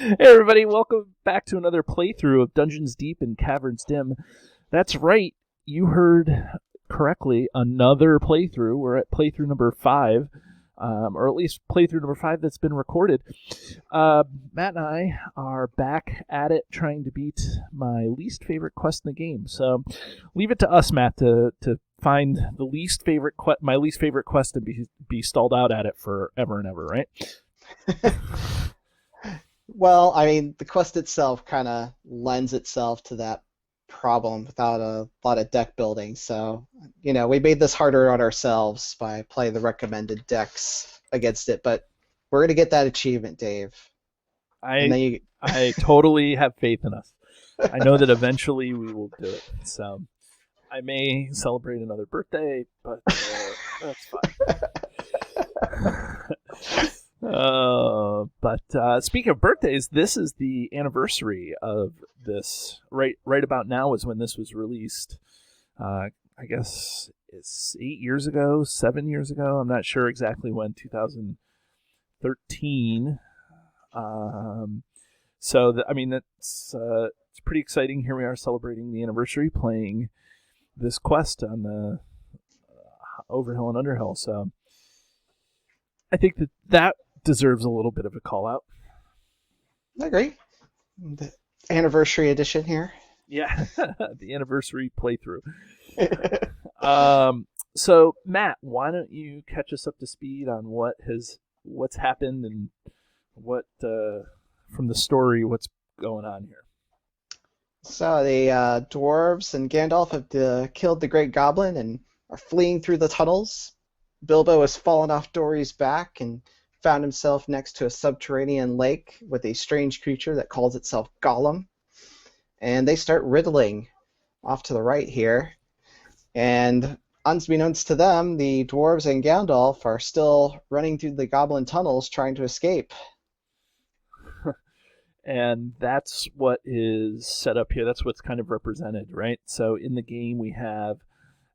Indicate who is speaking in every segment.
Speaker 1: Hey everybody, welcome back to another playthrough of Dungeons Deep and Caverns Dim. That's right, you heard correctly, another playthrough. We're at playthrough number 5, or at least playthrough number 5 that's been recorded. Matt and I are back at it trying to beat my least favorite quest in the game. So leave it to us, Matt, to find the my least favorite quest and be stalled out at it forever and ever, right?
Speaker 2: Well, I mean, the quest itself kind of lends itself to that problem without a lot of deck building. So, we made this harder on ourselves by playing the recommended decks against it, but we're going to get that achievement, Dave. And
Speaker 1: I
Speaker 2: then you,
Speaker 1: I totally have faith in us. I know that eventually we will do it. So I may celebrate another birthday, but that's fine. But speaking of birthdays, this is the anniversary of this. Right about now is when this was released. I guess it's 8 years ago, 7 years ago. I'm not sure exactly when. 2013. I mean, that's it's pretty exciting. Here we are celebrating the anniversary, playing this quest on the Overhill and Underhill. So I think that deserves a little bit of a call out.
Speaker 2: I agree. The anniversary edition here.
Speaker 1: Yeah, the anniversary playthrough. So Matt, why don't you catch us up to speed on what's happened and what from the story, what's going on here?
Speaker 2: So the dwarves and Gandalf have killed the Great Goblin and are fleeing through the tunnels. Bilbo has fallen off Dory's back and found himself next to a subterranean lake with a strange creature that calls itself Gollum. And they start riddling off to the right here. And unbeknownst to them, the dwarves and Gandalf are still running through the goblin tunnels trying to escape.
Speaker 1: And that's what is set up here. That's what's kind of represented, right? So in the game, we have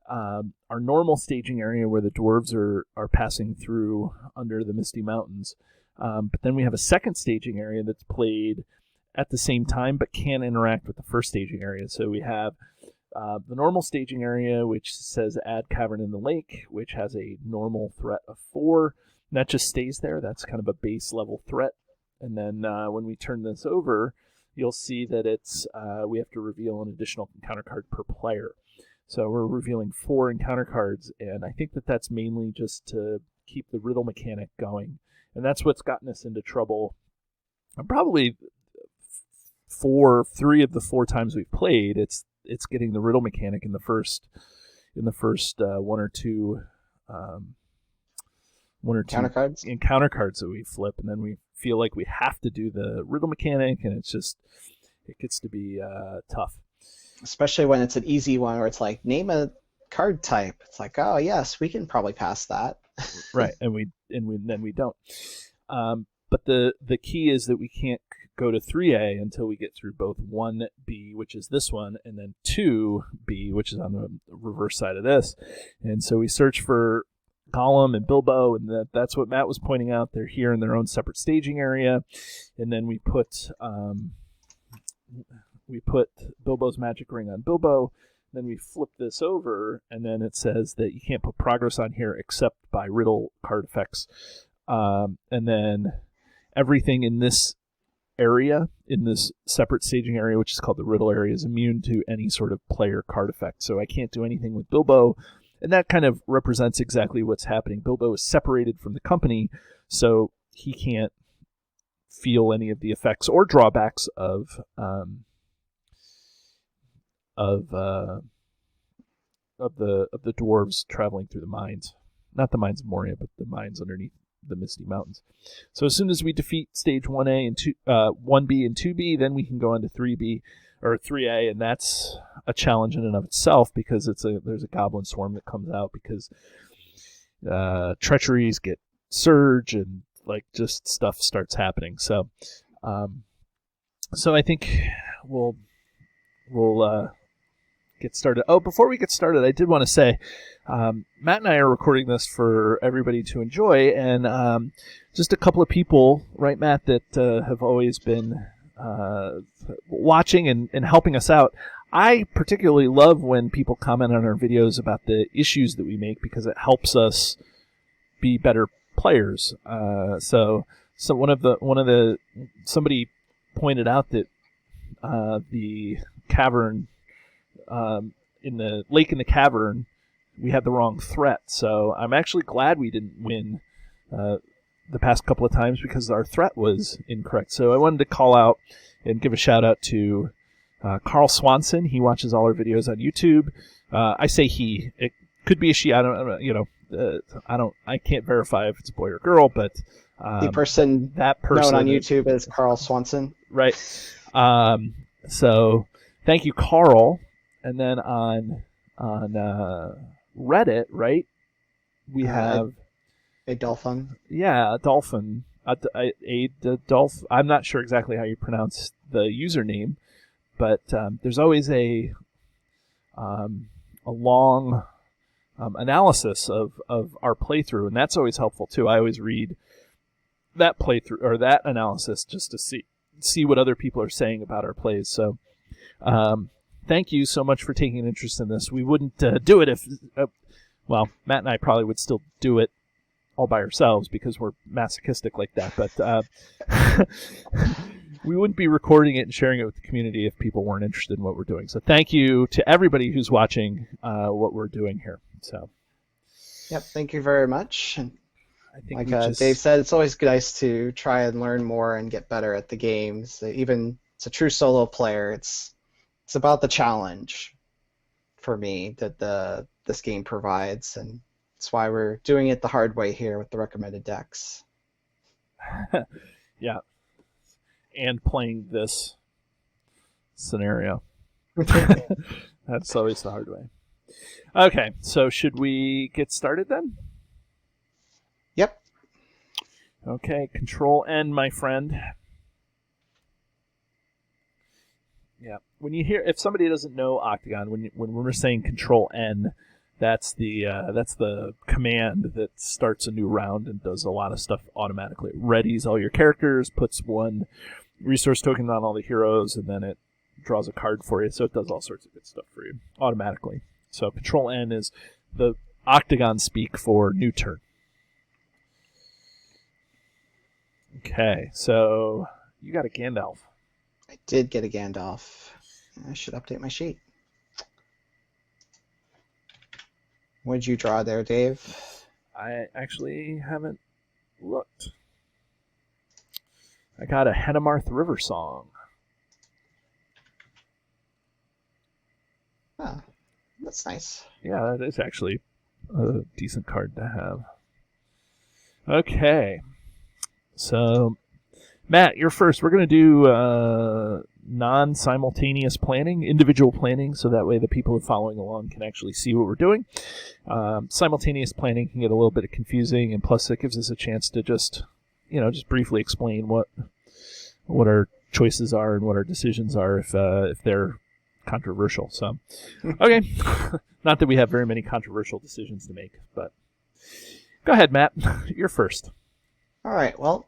Speaker 1: our normal staging area where the dwarves are passing through under the Misty Mountains. But then we have a second staging area that's played at the same time but can interact with the first staging area. So we have the normal staging area, which says add cavern in the lake, which has a normal threat of 4. And that just stays there. That's kind of a base level threat. And then when we turn this over, you'll see that we have to reveal an additional encounter card per player. So we're revealing 4 encounter cards, and I think that's mainly just to keep the riddle mechanic going. And that's what's gotten us into trouble. Probably 3 of the 4 times we've played, it's getting the riddle mechanic in the first one or two
Speaker 2: Counter cards?
Speaker 1: encounter cards that we flip, and then we feel like we have to do the riddle mechanic, and it gets to be tough.
Speaker 2: Especially when it's an easy one where it's like, name a card type. It's like, oh, yes, we can probably pass that.
Speaker 1: Right, and then we don't. But the key is that we can't go to 3A until we get through both 1B, which is this one, and then 2B, which is on the reverse side of this. And so we search for Gollum and Bilbo, and that's what Matt was pointing out. They're here in their own separate staging area, and then we put Bilbo's magic ring on Bilbo. Then we flip this over, and then it says that you can't put progress on here except by riddle card effects. And then everything in this area, in this separate staging area, which is called the riddle area, is immune to any sort of player card effect. So I can't do anything with Bilbo, and that kind of represents exactly what's happening. Bilbo is separated from the company, so he can't feel any of the effects or drawbacks of the dwarves traveling through the mines, not the mines of Moria, but the mines underneath the Misty Mountains. So as soon as we defeat stage 1A and 1B and 2B, then we can go on to 3B or 3A, and that's a challenge in and of itself because there's a goblin swarm that comes out because treacheries get surge and like just stuff starts happening. So I think we'll get started. Oh, before we get started, I did want to say, Matt and I are recording this for everybody to enjoy, and just a couple of people, right, Matt, that have always been watching and helping us out. I particularly love when people comment on our videos about the issues that we make because it helps us be better players. So somebody pointed out that the cavern in the lake in the cavern, we had the wrong threat. So I'm actually glad we didn't win the past couple of times because our threat was incorrect. So I wanted to call out and give a shout out to Carl Swanson. He watches all our videos on YouTube. I say he. It could be a she. I don't. I can't verify if it's a boy or girl, but
Speaker 2: the person known on YouTube as Carl Swanson.
Speaker 1: Right. So thank you, Carl. And then on Reddit, right? We have
Speaker 2: a dolphin.
Speaker 1: Yeah, a dolphin. A dolphin. I'm not sure exactly how you pronounce the username, but there's always a long analysis of our playthrough, and that's always helpful too. I always read that playthrough or that analysis just to see what other people are saying about our plays. So thank you so much for taking an interest in this. We wouldn't do it if well, Matt and I probably would still do it all by ourselves because we're masochistic like that, but we wouldn't be recording it and sharing it with the community if people weren't interested in what we're doing. So thank you to everybody who's watching what we're doing here. So
Speaker 2: yep, thank you very much. And
Speaker 1: I think
Speaker 2: like Dave said, it's always nice to try and learn more and get better at the games. Even as a true solo player, it's about the challenge for me that this game provides, and that's why we're doing it the hard way here with the recommended decks.
Speaker 1: Yeah, and playing this scenario. That's always the hard way. Okay, so should we get started then?
Speaker 2: Yep.
Speaker 1: Okay, Control N, my friend. Yeah. When you hear, if somebody doesn't know Octagon, when we're saying Control N, that's the command that starts a new round and does a lot of stuff automatically. It readies all your characters, puts one resource token on all the heroes, and then it draws a card for you. So it does all sorts of good stuff for you automatically. So Control N is the Octagon speak for new turn. Okay, so you got a Gandalf.
Speaker 2: I did get a Gandalf. I should update my sheet. What did you draw there, Dave?
Speaker 1: I actually haven't looked. I got a Henemarth River Song.
Speaker 2: Oh, that's nice.
Speaker 1: Yeah, that is actually a decent card to have. Okay. So, Matt, you're first. We're going to do non-simultaneous planning, individual planning, so that way the people who are following along can actually see what we're doing. Simultaneous planning can get a little bit confusing, and plus it gives us a chance to just briefly explain what our choices are and what our decisions are if they're controversial. So, okay. Not that we have very many controversial decisions to make, but go ahead, Matt. You're first.
Speaker 2: All right, well,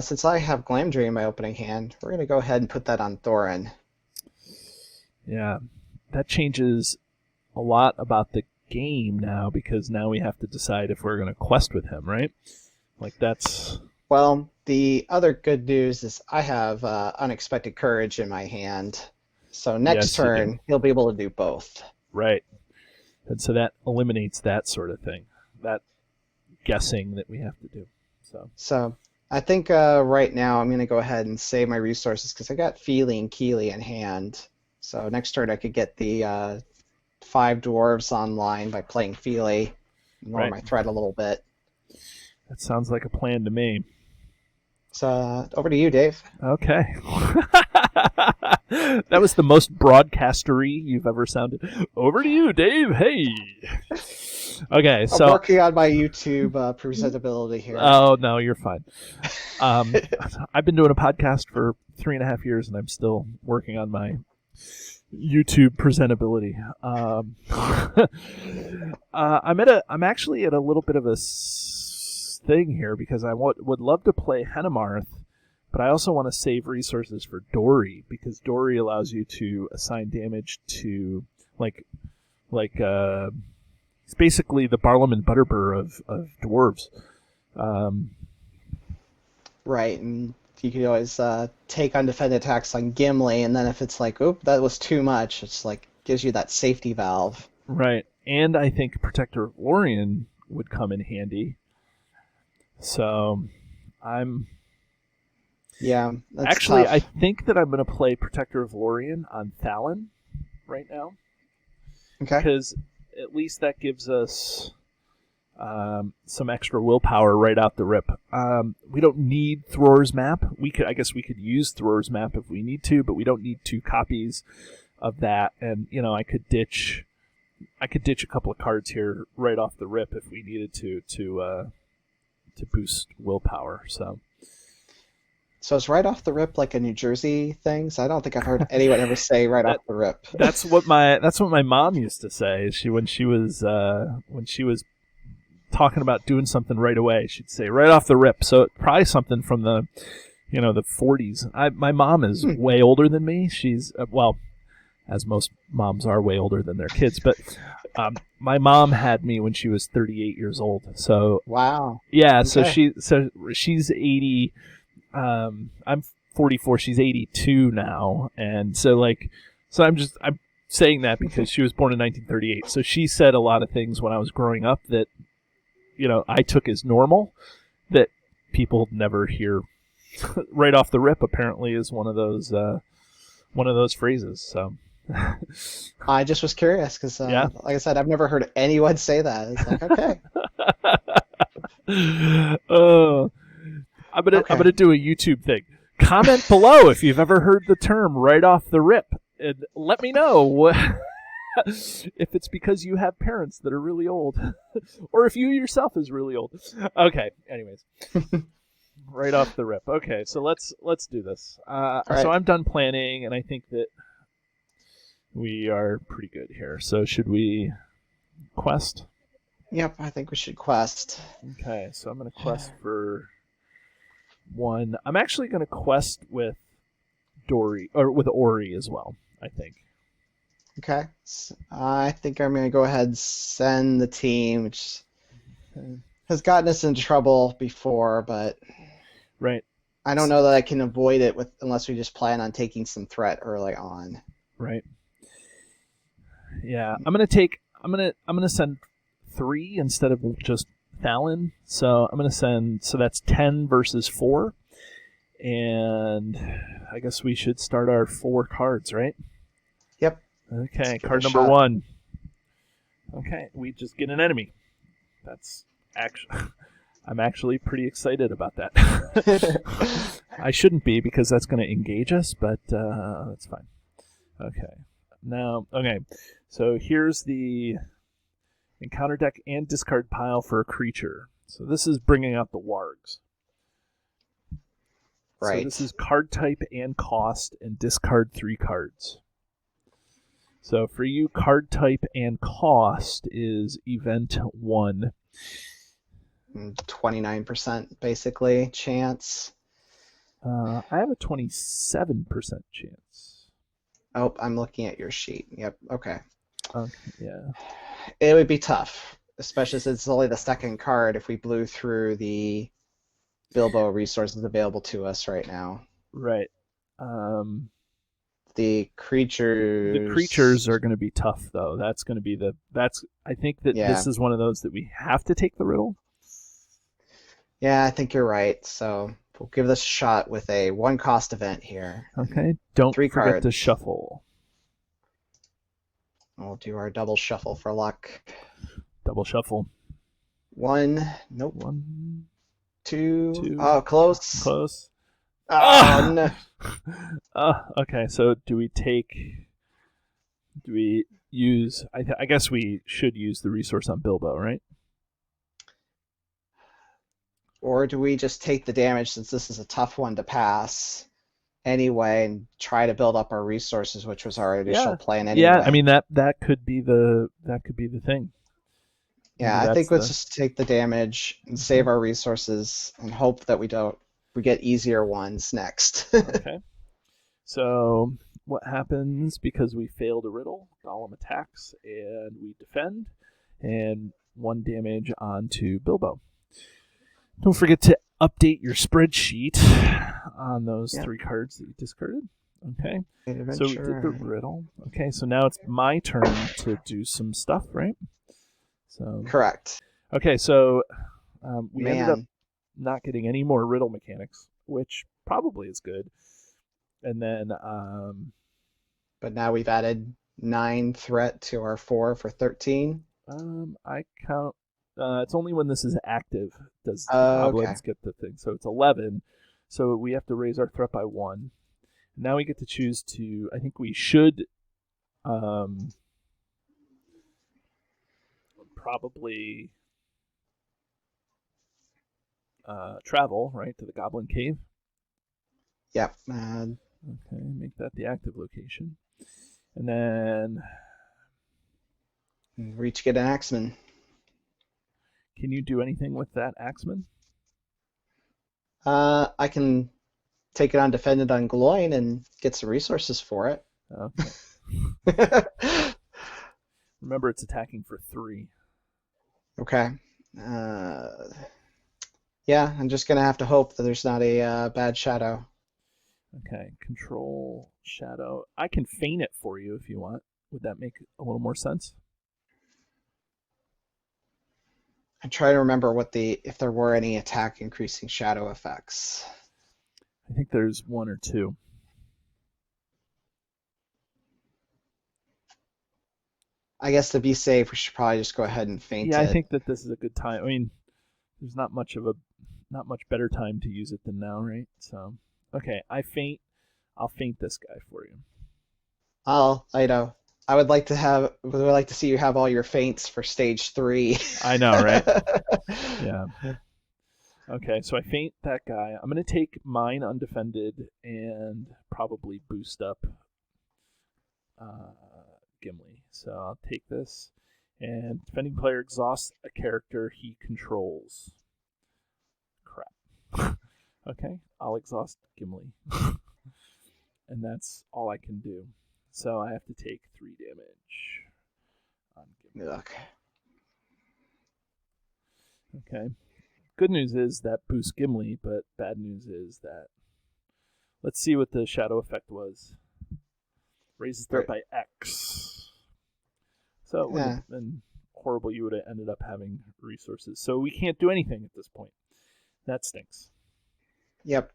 Speaker 2: since I have Glamdring in my opening hand, we're going to go ahead and put that on Thorin.
Speaker 1: Yeah, that changes a lot about the game now, because now we have to decide if we're going to quest with him, right? Like, that's...
Speaker 2: Well, the other good news is I have Unexpected Courage in my hand, so next turn he'll be able to do both.
Speaker 1: Right. And so that eliminates that sort of thing, that guessing that we have to do. So I think right now I'm going to go ahead and save my resources because I got Feely and Keely in hand. So next turn I could get the 5 dwarves online by playing Feely, lower my threat a little bit. That sounds like a plan to me.
Speaker 2: So over to you, Dave.
Speaker 1: Okay. That was the most broadcastery you've ever sounded. Over to you, Dave. Hey. Okay, so
Speaker 2: I'm working on my YouTube presentability here.
Speaker 1: Oh no, you're fine. I've been doing a podcast for 3.5 years, and I'm still working on my YouTube presentability. I'm actually at a little bit of a thing here because I would love to play Henemarth, but I also want to save resources for Dory because Dory allows you to assign damage to it's basically the Barlam and Butterbur of dwarves.
Speaker 2: Right, and you could always take undefended attacks on Gimli, and then if it's like, oop, that was too much, it's like gives you that safety valve.
Speaker 1: Right, and I think Protector of Lorien would come in handy. So,
Speaker 2: Yeah, that's
Speaker 1: actually,
Speaker 2: tough.
Speaker 1: I think that I'm going to play Protector of Lorien on Thalon right now.
Speaker 2: Okay.
Speaker 1: Because at least that gives us some extra willpower right out the rip. We don't need Thror's map. I guess we could use Thror's map if we need to, but we don't need 2 copies of that. And I could ditch a couple of cards here right off the rip if we needed to boost willpower.
Speaker 2: So it's right off the rip like a New Jersey thing. So I don't think I've heard anyone ever say right off the rip.
Speaker 1: That's what my mom used to say. When she was talking about doing something right away, she'd say right off the rip. So probably something from the the 40s. My mom is way older than me. She's as most moms are, way older than their kids. But my mom had me when she was 38 years old. So
Speaker 2: wow.
Speaker 1: Yeah.
Speaker 2: Okay.
Speaker 1: So she's 80. I'm 44. She's 82 now, and so I'm saying that because she was born in 1938. So she said a lot of things when I was growing up that I took as normal that people never hear right off the rip. Apparently, is one of those phrases. So
Speaker 2: I just was curious because, like I said, I've never heard anyone say that. It's like, okay.
Speaker 1: I'm gonna do a YouTube thing. Comment below if you've ever heard the term right off the rip, and let me know if it's because you have parents that are really old, or if you yourself is really old. Okay. Anyways, right off the rip. Okay, so let's do this.
Speaker 2: Right.
Speaker 1: So I'm done planning, and I think that we are pretty good here. So should we quest?
Speaker 2: Yep, I think we should quest.
Speaker 1: Okay, so I'm gonna quest for 1. I'm actually going to quest with Dory or with Ori as well, I think.
Speaker 2: Okay. So I think I'm going to go ahead and send the team, which has gotten us into trouble before, but
Speaker 1: right.
Speaker 2: I don't know that I can avoid it unless we just plan on taking some threat early on.
Speaker 1: Right. Yeah, I'm going to send 3 instead of just Thalon. So I'm going to send, so that's 10 versus 4. And I guess we should start our 4 cards, right?
Speaker 2: Yep.
Speaker 1: Okay, card number 1. Okay, we just get an enemy. That's actually, I'm actually pretty excited about that. I shouldn't be because that's going to engage us, but that's fine. Okay. So here's the encounter deck and discard pile for a creature. So this is bringing out the wargs.
Speaker 2: Right.
Speaker 1: So this is card type and cost, and discard 3 cards. So for you, card type and cost is event 1.
Speaker 2: 29% basically chance.
Speaker 1: I have a 27% chance.
Speaker 2: Oh, I'm looking at your sheet. Yep. Okay.
Speaker 1: Yeah.
Speaker 2: It would be tough, especially since it's only the second card if we blew through the Bilbo resources available to us right now.
Speaker 1: Right.
Speaker 2: The creatures
Speaker 1: are going to be tough, though. That's going to be I think that this is one of those that we have to take the riddle.
Speaker 2: Yeah, I think you're right. So we'll give this a shot with a 1-cost event here.
Speaker 1: Okay. Don't
Speaker 2: 3
Speaker 1: forget
Speaker 2: cards.
Speaker 1: to shuffle.
Speaker 2: We'll do our double shuffle for luck.
Speaker 1: Double shuffle.
Speaker 2: 1. Nope.
Speaker 1: 1,
Speaker 2: 2. Oh, close.
Speaker 1: Close.
Speaker 2: Oh, no.
Speaker 1: Okay, so do we use... I guess we should use the resource on Bilbo, right?
Speaker 2: Or do we just take the damage since this is a tough one to pass anyway and try to build up our resources, which was our initial
Speaker 1: Yeah,
Speaker 2: plan
Speaker 1: yeah. I
Speaker 2: anyway.
Speaker 1: mean that could be the thing. Maybe
Speaker 2: Yeah, I
Speaker 1: that's
Speaker 2: think let's
Speaker 1: the.
Speaker 2: just take the damage and
Speaker 1: Okay.
Speaker 2: save our resources and hope that we get easier ones next.
Speaker 1: Okay. So what happens because we failed a riddle? Gollum attacks and we defend, and 1 damage onto Bilbo. Don't forget to update your spreadsheet on those
Speaker 2: Yeah,
Speaker 1: 3 cards that you discarded. Okay.
Speaker 2: great
Speaker 1: So we did the
Speaker 2: adventure.
Speaker 1: riddle. Okay, so now it's my turn to do some stuff, right? So
Speaker 2: Correct.
Speaker 1: okay, so we ended up
Speaker 2: Man,
Speaker 1: not getting any more riddle mechanics, which probably is good. And then
Speaker 2: but now we've added 9 threat to our 4 for 13.
Speaker 1: I count. It's only when this is active does the
Speaker 2: Okay.
Speaker 1: goblins get the thing. So it's 11. So we have to raise our threat by 1. Now we get to choose to. I think we should um, probably travel right to the Goblin Cave.
Speaker 2: Yep.
Speaker 1: Okay, make that the active location, and then
Speaker 2: Reach get an axeman.
Speaker 1: can you do anything with that axeman?
Speaker 2: I can take it on defended on Gloin and get some resources for it.
Speaker 1: Okay. Remember, it's attacking for 3.
Speaker 2: Okay. Uh, yeah, I'm just gonna have to hope that there's not a bad shadow.
Speaker 1: Okay, control shadow. I can feign it for you if you want. Would that make a little more sense?
Speaker 2: I try to remember if there were any attack increasing shadow effects.
Speaker 1: I think there's 1 or 2.
Speaker 2: I guess to be safe, we should probably just go ahead and feint
Speaker 1: Yeah, I
Speaker 2: it.
Speaker 1: think that this is a good time. I mean, there's not much better time to use it than now, right? So, okay, I'll feint this guy for you.
Speaker 2: I know. Would like to see you have all your feints for stage 3.
Speaker 1: I know, right? Yeah. Okay, so I feint that guy. I'm gonna take mine undefended and probably boost up uh, Gimli. So I'll take this, and defending player exhausts a character he controls. Crap. Okay, I'll exhaust Gimli, and that's all I can do. So I have to take 3 damage on Gimli.
Speaker 2: Ugh.
Speaker 1: Okay. Good news is that boosts Gimli, but bad news is that let's see what the shadow effect was. Raises threat
Speaker 2: Great.
Speaker 1: by X. So it wouldn't
Speaker 2: Yeah.
Speaker 1: have been horrible. You would have ended up having resources. So we can't do anything at this point. That stinks.
Speaker 2: Yep.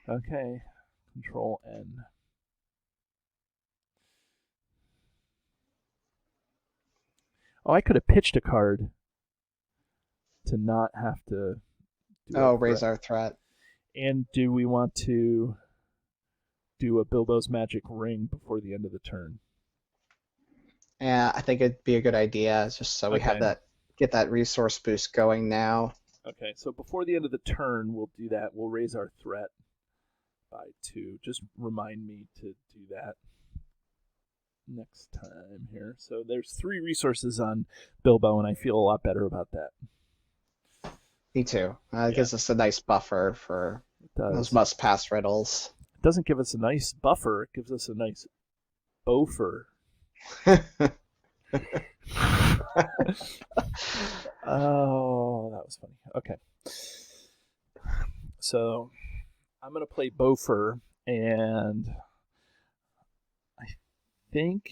Speaker 1: Okay. Control N. Oh, I could have pitched a card to not have to do a
Speaker 2: Oh, raise
Speaker 1: threat.
Speaker 2: our threat.
Speaker 1: And do we want to do a Bilbo's Magic Ring before the end of the turn?
Speaker 2: Yeah, I think it'd be a good idea, just so we have
Speaker 1: Okay.
Speaker 2: get that resource boost going now.
Speaker 1: Okay, so before the end of the turn, we'll do that. We'll raise our threat by 2. Just remind me to do that next time here. So there's 3 resources on Bilbo, and I feel a lot better about that.
Speaker 2: Me too. It
Speaker 1: Yeah,
Speaker 2: gives us a nice buffer for
Speaker 1: it
Speaker 2: those
Speaker 1: does.
Speaker 2: must-pass riddles.
Speaker 1: It doesn't give us a nice buffer. It gives us a nice boffer. Oh, that was funny. Okay. So I'm going to play Bofur, and I think.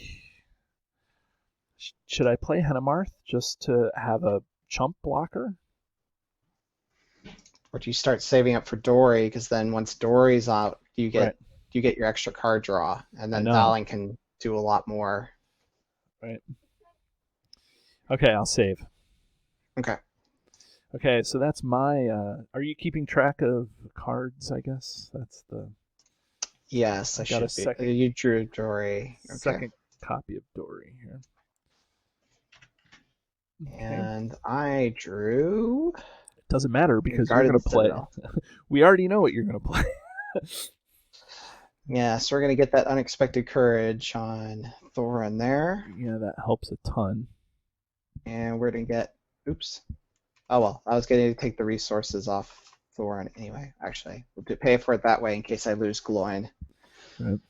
Speaker 1: Should I play Henemarth just to have a chump blocker?
Speaker 2: Or do you start saving up for Dory? Because then once Dory's out,
Speaker 1: Right.
Speaker 2: you get your extra card draw, and
Speaker 1: I
Speaker 2: then
Speaker 1: know.
Speaker 2: Valin can do a lot more.
Speaker 1: Right. Okay, I'll save.
Speaker 2: Okay.
Speaker 1: Okay, so that's my. Are you keeping track of cards? I guess that's the.
Speaker 2: Yes,
Speaker 1: I
Speaker 2: I
Speaker 1: got a
Speaker 2: should be.
Speaker 1: second
Speaker 2: You drew Dory. Okay.
Speaker 1: second copy of Dory here. Okay.
Speaker 2: And I drew
Speaker 1: It doesn't matter because you're
Speaker 2: Guard of
Speaker 1: going
Speaker 2: the
Speaker 1: to play.
Speaker 2: Citadel.
Speaker 1: We already know what you're going to play.
Speaker 2: Yeah, so we're gonna get that unexpected courage on Thorin there,
Speaker 1: Yeah, that helps a ton.
Speaker 2: and we're gonna get. Oops. Oh well, I was going to take the resources off Thorin anyway. Actually, we'll pay for it that way in case I lose Gloin.
Speaker 1: Right.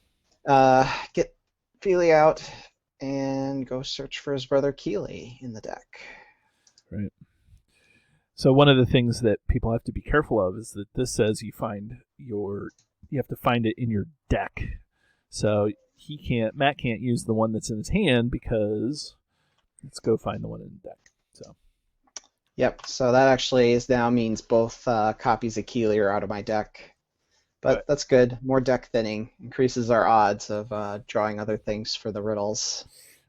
Speaker 2: Get Feely out and go search for his brother Keely in the deck.
Speaker 1: Right. So one of the things that people have to be careful of is that this says you have to find it in your deck. So Matt can't use the one that's in his hand because let's go find the one in the deck. So
Speaker 2: Yep, so that actually now means both copies of Keely are out of my deck.
Speaker 1: Good.
Speaker 2: But that's good. More deck thinning increases our odds of drawing other things for the riddles.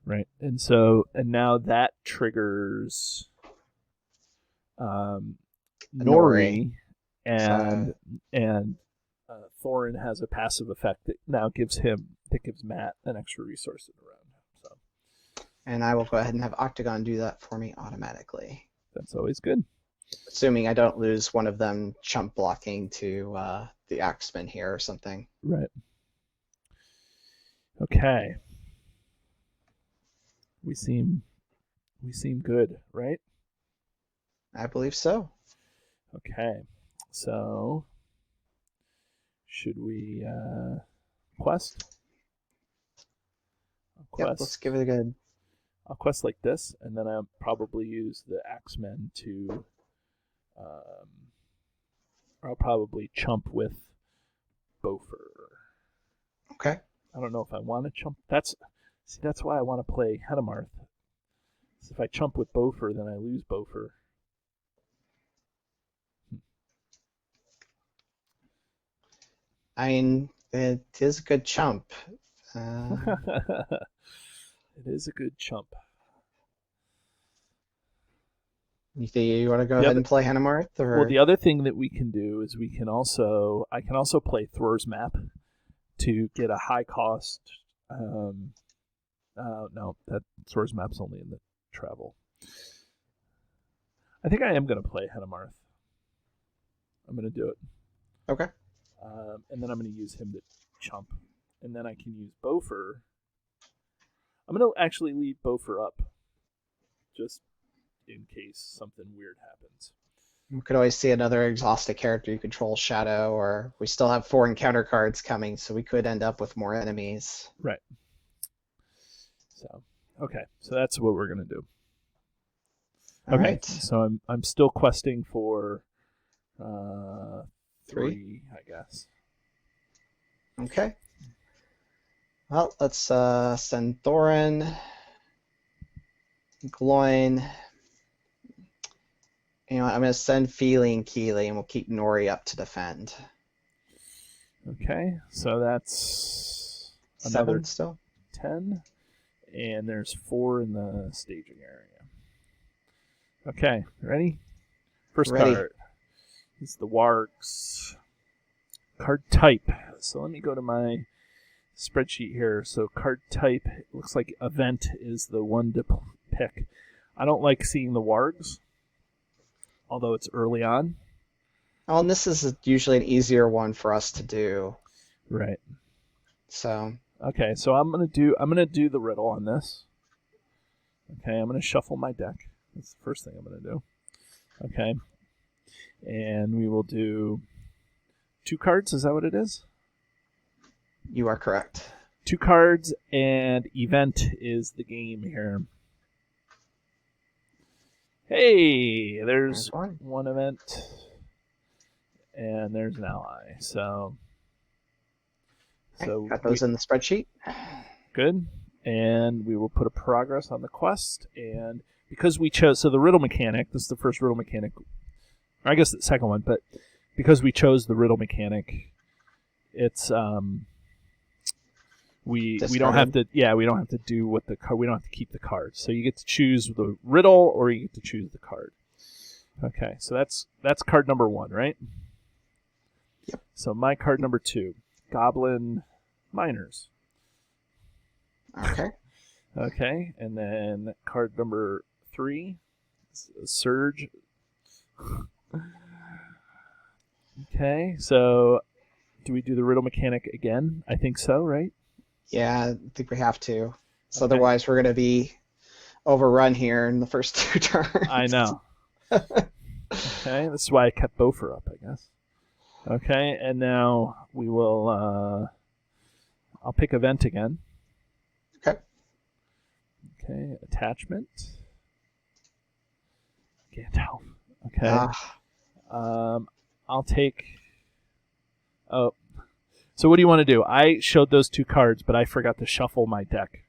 Speaker 1: Right. And now that triggers
Speaker 2: Nori.
Speaker 1: Nori, and
Speaker 2: So,
Speaker 1: and Thorin has a passive effect that now gives Matt an extra resource in the round. So
Speaker 2: and I will go ahead and have Octagon do that for me automatically.
Speaker 1: that's always good.
Speaker 2: Assuming I don't lose one of them chump blocking to the Axeman here or something.
Speaker 1: Right. Okay. We seem good, right?
Speaker 2: I believe so.
Speaker 1: Okay. So should we quest?
Speaker 2: Yep, let's give it a good.
Speaker 1: I'll quest like this, and then I'll probably use the Axemen to. I'll probably chump with Bofer.
Speaker 2: Okay.
Speaker 1: I don't know if I want to chump. That's why I want to play Hedemarth. If I chump with Bofer, then I lose Bofer.
Speaker 2: I mean, it is a good chump.
Speaker 1: It is a good chump.
Speaker 2: You want to go ahead and play Hanemarth?
Speaker 1: Well, the other thing that we can do is I can also play Thror's Map to get a high cost. No, that Thror's Map's only in the travel. I think I am going to play Hedemarth. I'm going to do it.
Speaker 2: Okay.
Speaker 1: And then I'm going to use him to chump. And then I can use Bofer. I'm going to actually leave Bofer up. Just in case something weird happens.
Speaker 2: We could always see another exhausted character you control Shadow, or we still have 4 encounter cards coming, so we could end up with more enemies.
Speaker 1: Right. So, okay. So that's what we're going to do.
Speaker 2: All
Speaker 1: okay.
Speaker 2: Right.
Speaker 1: So I'm still questing for 3, I guess.
Speaker 2: Okay. Well, let's send Thorin, Gloin. You know what, I'm going to send Feely and Keely, and we'll keep Nori up to defend.
Speaker 1: Okay, so that's another
Speaker 2: 7 still?
Speaker 1: 10, and there's 4 in the staging area. Okay, ready? First
Speaker 2: Ready.
Speaker 1: card is the Wargs. Card type. So let me go to my spreadsheet here. So card type, it looks like event is the one to pick. I don't like seeing the Wargs, although it's early on.
Speaker 2: Oh, and this is usually an easier one for us to do.
Speaker 1: Right.
Speaker 2: So.
Speaker 1: Okay, so I'm gonna do the riddle on this. Okay, I'm gonna shuffle my deck. That's the first thing I'm gonna do. Okay. And we will do 2 cards, is that what it is?
Speaker 2: You are correct.
Speaker 1: 2 cards, and event is the game here. Hey, there's one event, and there's an ally. So
Speaker 2: got those in the spreadsheet.
Speaker 1: Good. And we will put a progress on the quest. And because we chose, so the riddle mechanic, this is the first riddle mechanic, or I guess the second one, but because we chose the riddle mechanic, it's we don't have to do what the card, we don't have to keep the card. So you get to choose the riddle or you get to choose the card. Okay, so that's card number 1, right?
Speaker 2: Yep.
Speaker 1: So my card number 2, Goblin Miners.
Speaker 2: Okay.
Speaker 1: Okay, and then card number 3, Surge. Okay, so do we do the riddle mechanic again? I think so, right?
Speaker 2: Yeah, I think we have to. So
Speaker 1: Okay.
Speaker 2: otherwise we're going to be overrun here in the first 2 turns.
Speaker 1: I know. Okay, this is why I kept Bofur up, I guess. Okay, and now we will. I'll pick event again.
Speaker 2: Okay.
Speaker 1: Okay, attachment. Gandalf. Okay. I'll take. Oh, so what do you want to do? I showed those 2 cards, but I forgot to shuffle my deck.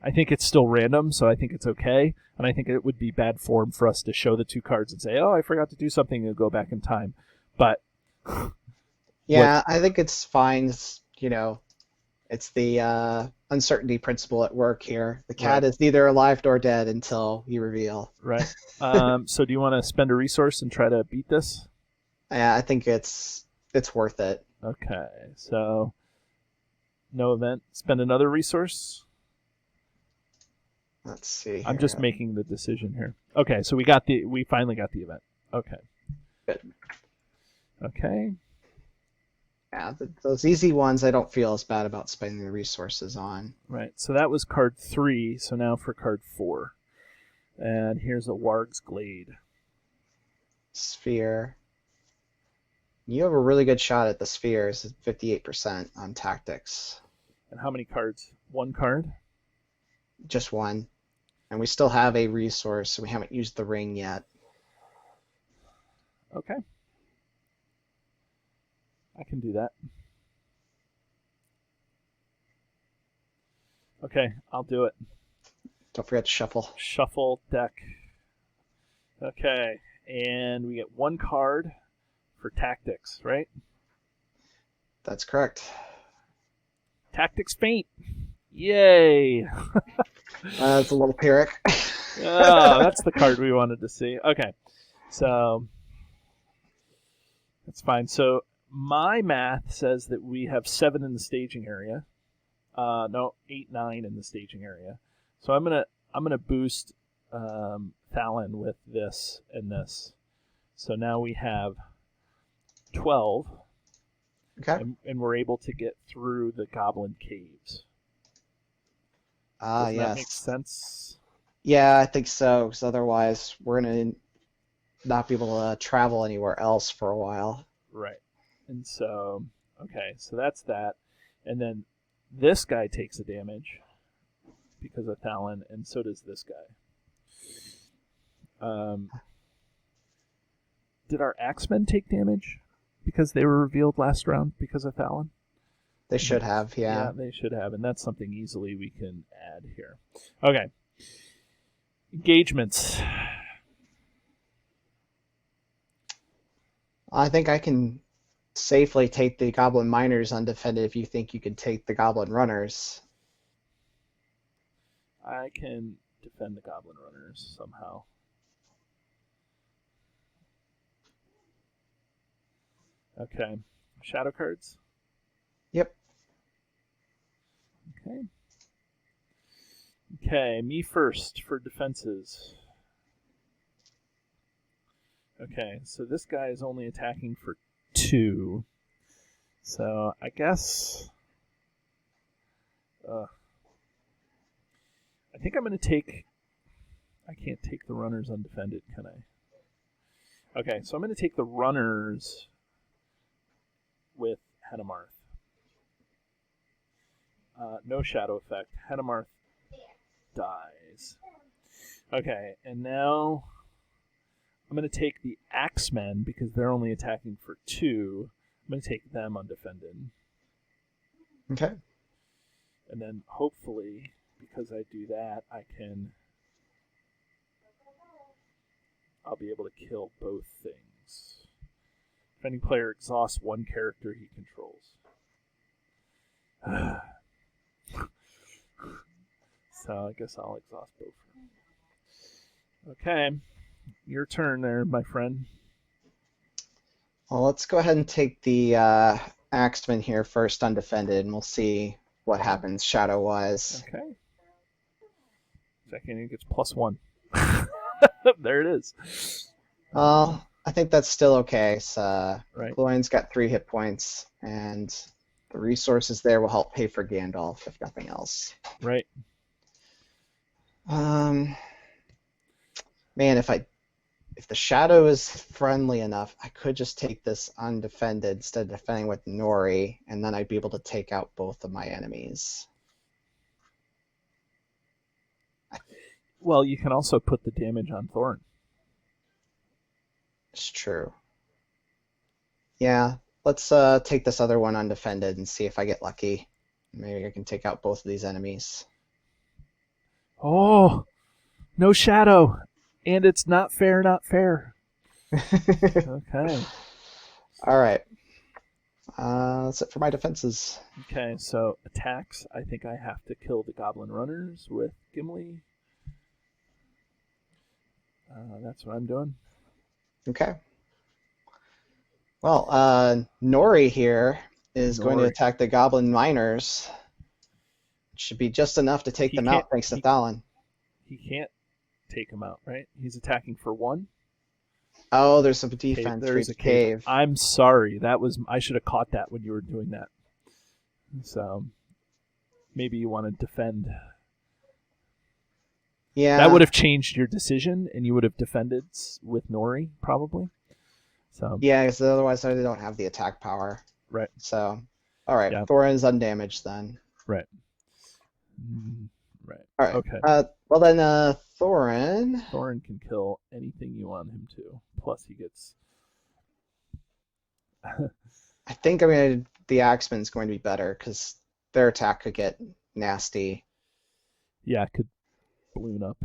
Speaker 1: I think it's still random, so I think it's okay. And I think it would be bad form for us to show the 2 cards and say, "Oh, I forgot to do something," and go back in time. But
Speaker 2: yeah, I think it's fine. It's the uncertainty principle at work here. The cat is neither alive nor dead until you reveal.
Speaker 1: Right. So do you want to spend a resource and try to beat this?
Speaker 2: Yeah, I think it's worth it.
Speaker 1: Okay. So no event. Spend another resource.
Speaker 2: Let's see here.
Speaker 1: I'm just making the decision here. Okay, so we finally got the event. Okay.
Speaker 2: Good.
Speaker 1: Okay.
Speaker 2: Yeah, those easy ones I don't feel as bad about spending the resources on.
Speaker 1: Right. So that was card 3. So now for card 4. And here's a Warg's Glade.
Speaker 2: Sphere. You have a really good shot at the spheres, 58% on tactics.
Speaker 1: And how many cards? 1 card?
Speaker 2: Just 1. And we still have a resource, so we haven't used the ring yet.
Speaker 1: Okay. I can do that. Okay, I'll do it.
Speaker 2: Don't forget to shuffle.
Speaker 1: Shuffle deck. Okay, and we get 1 card for tactics, right?
Speaker 2: That's correct.
Speaker 1: Tactics Faint. Yay!
Speaker 2: That's a little Pyrrhic.
Speaker 1: Oh, that's the card we wanted to see. Okay, so that's fine. So my math says that we have 7 in the staging area. No, 8, 9 in the staging area. So I'm gonna boost Thalon with this and this. So now we have 12.
Speaker 2: Okay.
Speaker 1: And we're able to get through the goblin caves. Does
Speaker 2: Yes.
Speaker 1: that make sense?
Speaker 2: Yeah, I think so, because otherwise we're going to not be able to travel anywhere else for a while.
Speaker 1: Right. And so, okay, so that's that. And then this guy takes a damage because of Thalon, and so does this guy. Did our Axemen take damage because they were revealed last round because of Thalon?
Speaker 2: They should have, yeah.
Speaker 1: Yeah, they should have, and that's something easily we can add here. Okay. Engagements.
Speaker 2: I think I can safely take the Goblin Miners undefended if you think you can take the Goblin Runners.
Speaker 1: I can defend the Goblin Runners somehow. Okay. Shadow cards?
Speaker 2: Yep.
Speaker 1: Okay. Okay, me first for defenses. Okay, so this guy is only attacking for 2. So I guess I think I'm going to take... I can't take the runners undefended, can I? Okay, so I'm going to take the runners with Henamarth. No shadow effect. Henamarth dies. Okay, and now I'm going to take the Axemen because they're only attacking for 2. I'm going to take them undefended.
Speaker 2: Okay.
Speaker 1: And then hopefully, because I do that, I'll be able to kill both things. Defending player exhausts 1 character he controls. So I guess I'll exhaust both. Okay. Your turn there, my friend.
Speaker 2: Well, let's go ahead and take the Axeman here first undefended, and we'll see what happens shadow-wise.
Speaker 1: Okay. Second, he gets +1. There it is.
Speaker 2: Well, I think that's still okay. So
Speaker 1: Right.
Speaker 2: Gloin's got 3 hit points. and the resources there will help pay for Gandalf, if nothing else.
Speaker 1: Right.
Speaker 2: Um, Man, if the shadow is friendly enough, I could just take this undefended instead of defending with Nori, and then I'd be able to take out both of my enemies.
Speaker 1: Well, you can also put the damage on Thorin.
Speaker 2: It's true. Yeah, let's take this other one undefended and see if I get lucky. Maybe I can take out both of these enemies.
Speaker 1: Oh, no shadow. And it's not fair, not fair. Okay.
Speaker 2: All right. That's it for my defenses.
Speaker 1: Okay, so attacks. I think I have to kill the goblin runners with Gimli. That's what I'm doing.
Speaker 2: Okay. Well, Nori here is going to attack the goblin miners. It should be just enough to take them out thanks to Thalin.
Speaker 1: He can't take them out, right? He's attacking for 1.
Speaker 2: Oh, there's some defense.
Speaker 1: There's a
Speaker 2: cave.
Speaker 1: I'm sorry. I should have caught that when you were doing that. So maybe you want to defend.
Speaker 2: Yeah.
Speaker 1: That would have changed your decision, and you would have defended with Nori, probably. So
Speaker 2: yeah, because otherwise I don't have the attack power.
Speaker 1: Right.
Speaker 2: So, all right. Yeah. Thorin's undamaged then.
Speaker 1: Right. Right.
Speaker 2: All right.
Speaker 1: Okay.
Speaker 2: Well then, Thorin.
Speaker 1: Thorin can kill anything you want him to. Plus, he gets.
Speaker 2: I think the Axeman's going to be better because their attack could get nasty.
Speaker 1: Yeah, it could balloon up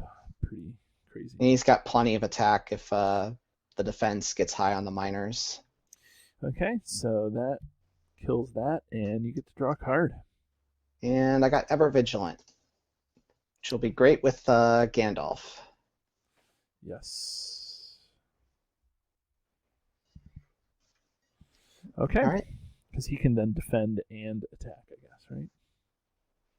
Speaker 1: pretty crazy.
Speaker 2: And he's got plenty of attack if the defense gets high on the miners.
Speaker 1: Okay, so that kills that, and you get to draw a card.
Speaker 2: And I got Ever Vigilant, which will be great with Gandalf.
Speaker 1: Yes. Okay.
Speaker 2: All right.
Speaker 1: Because he can then defend and attack, I guess, right?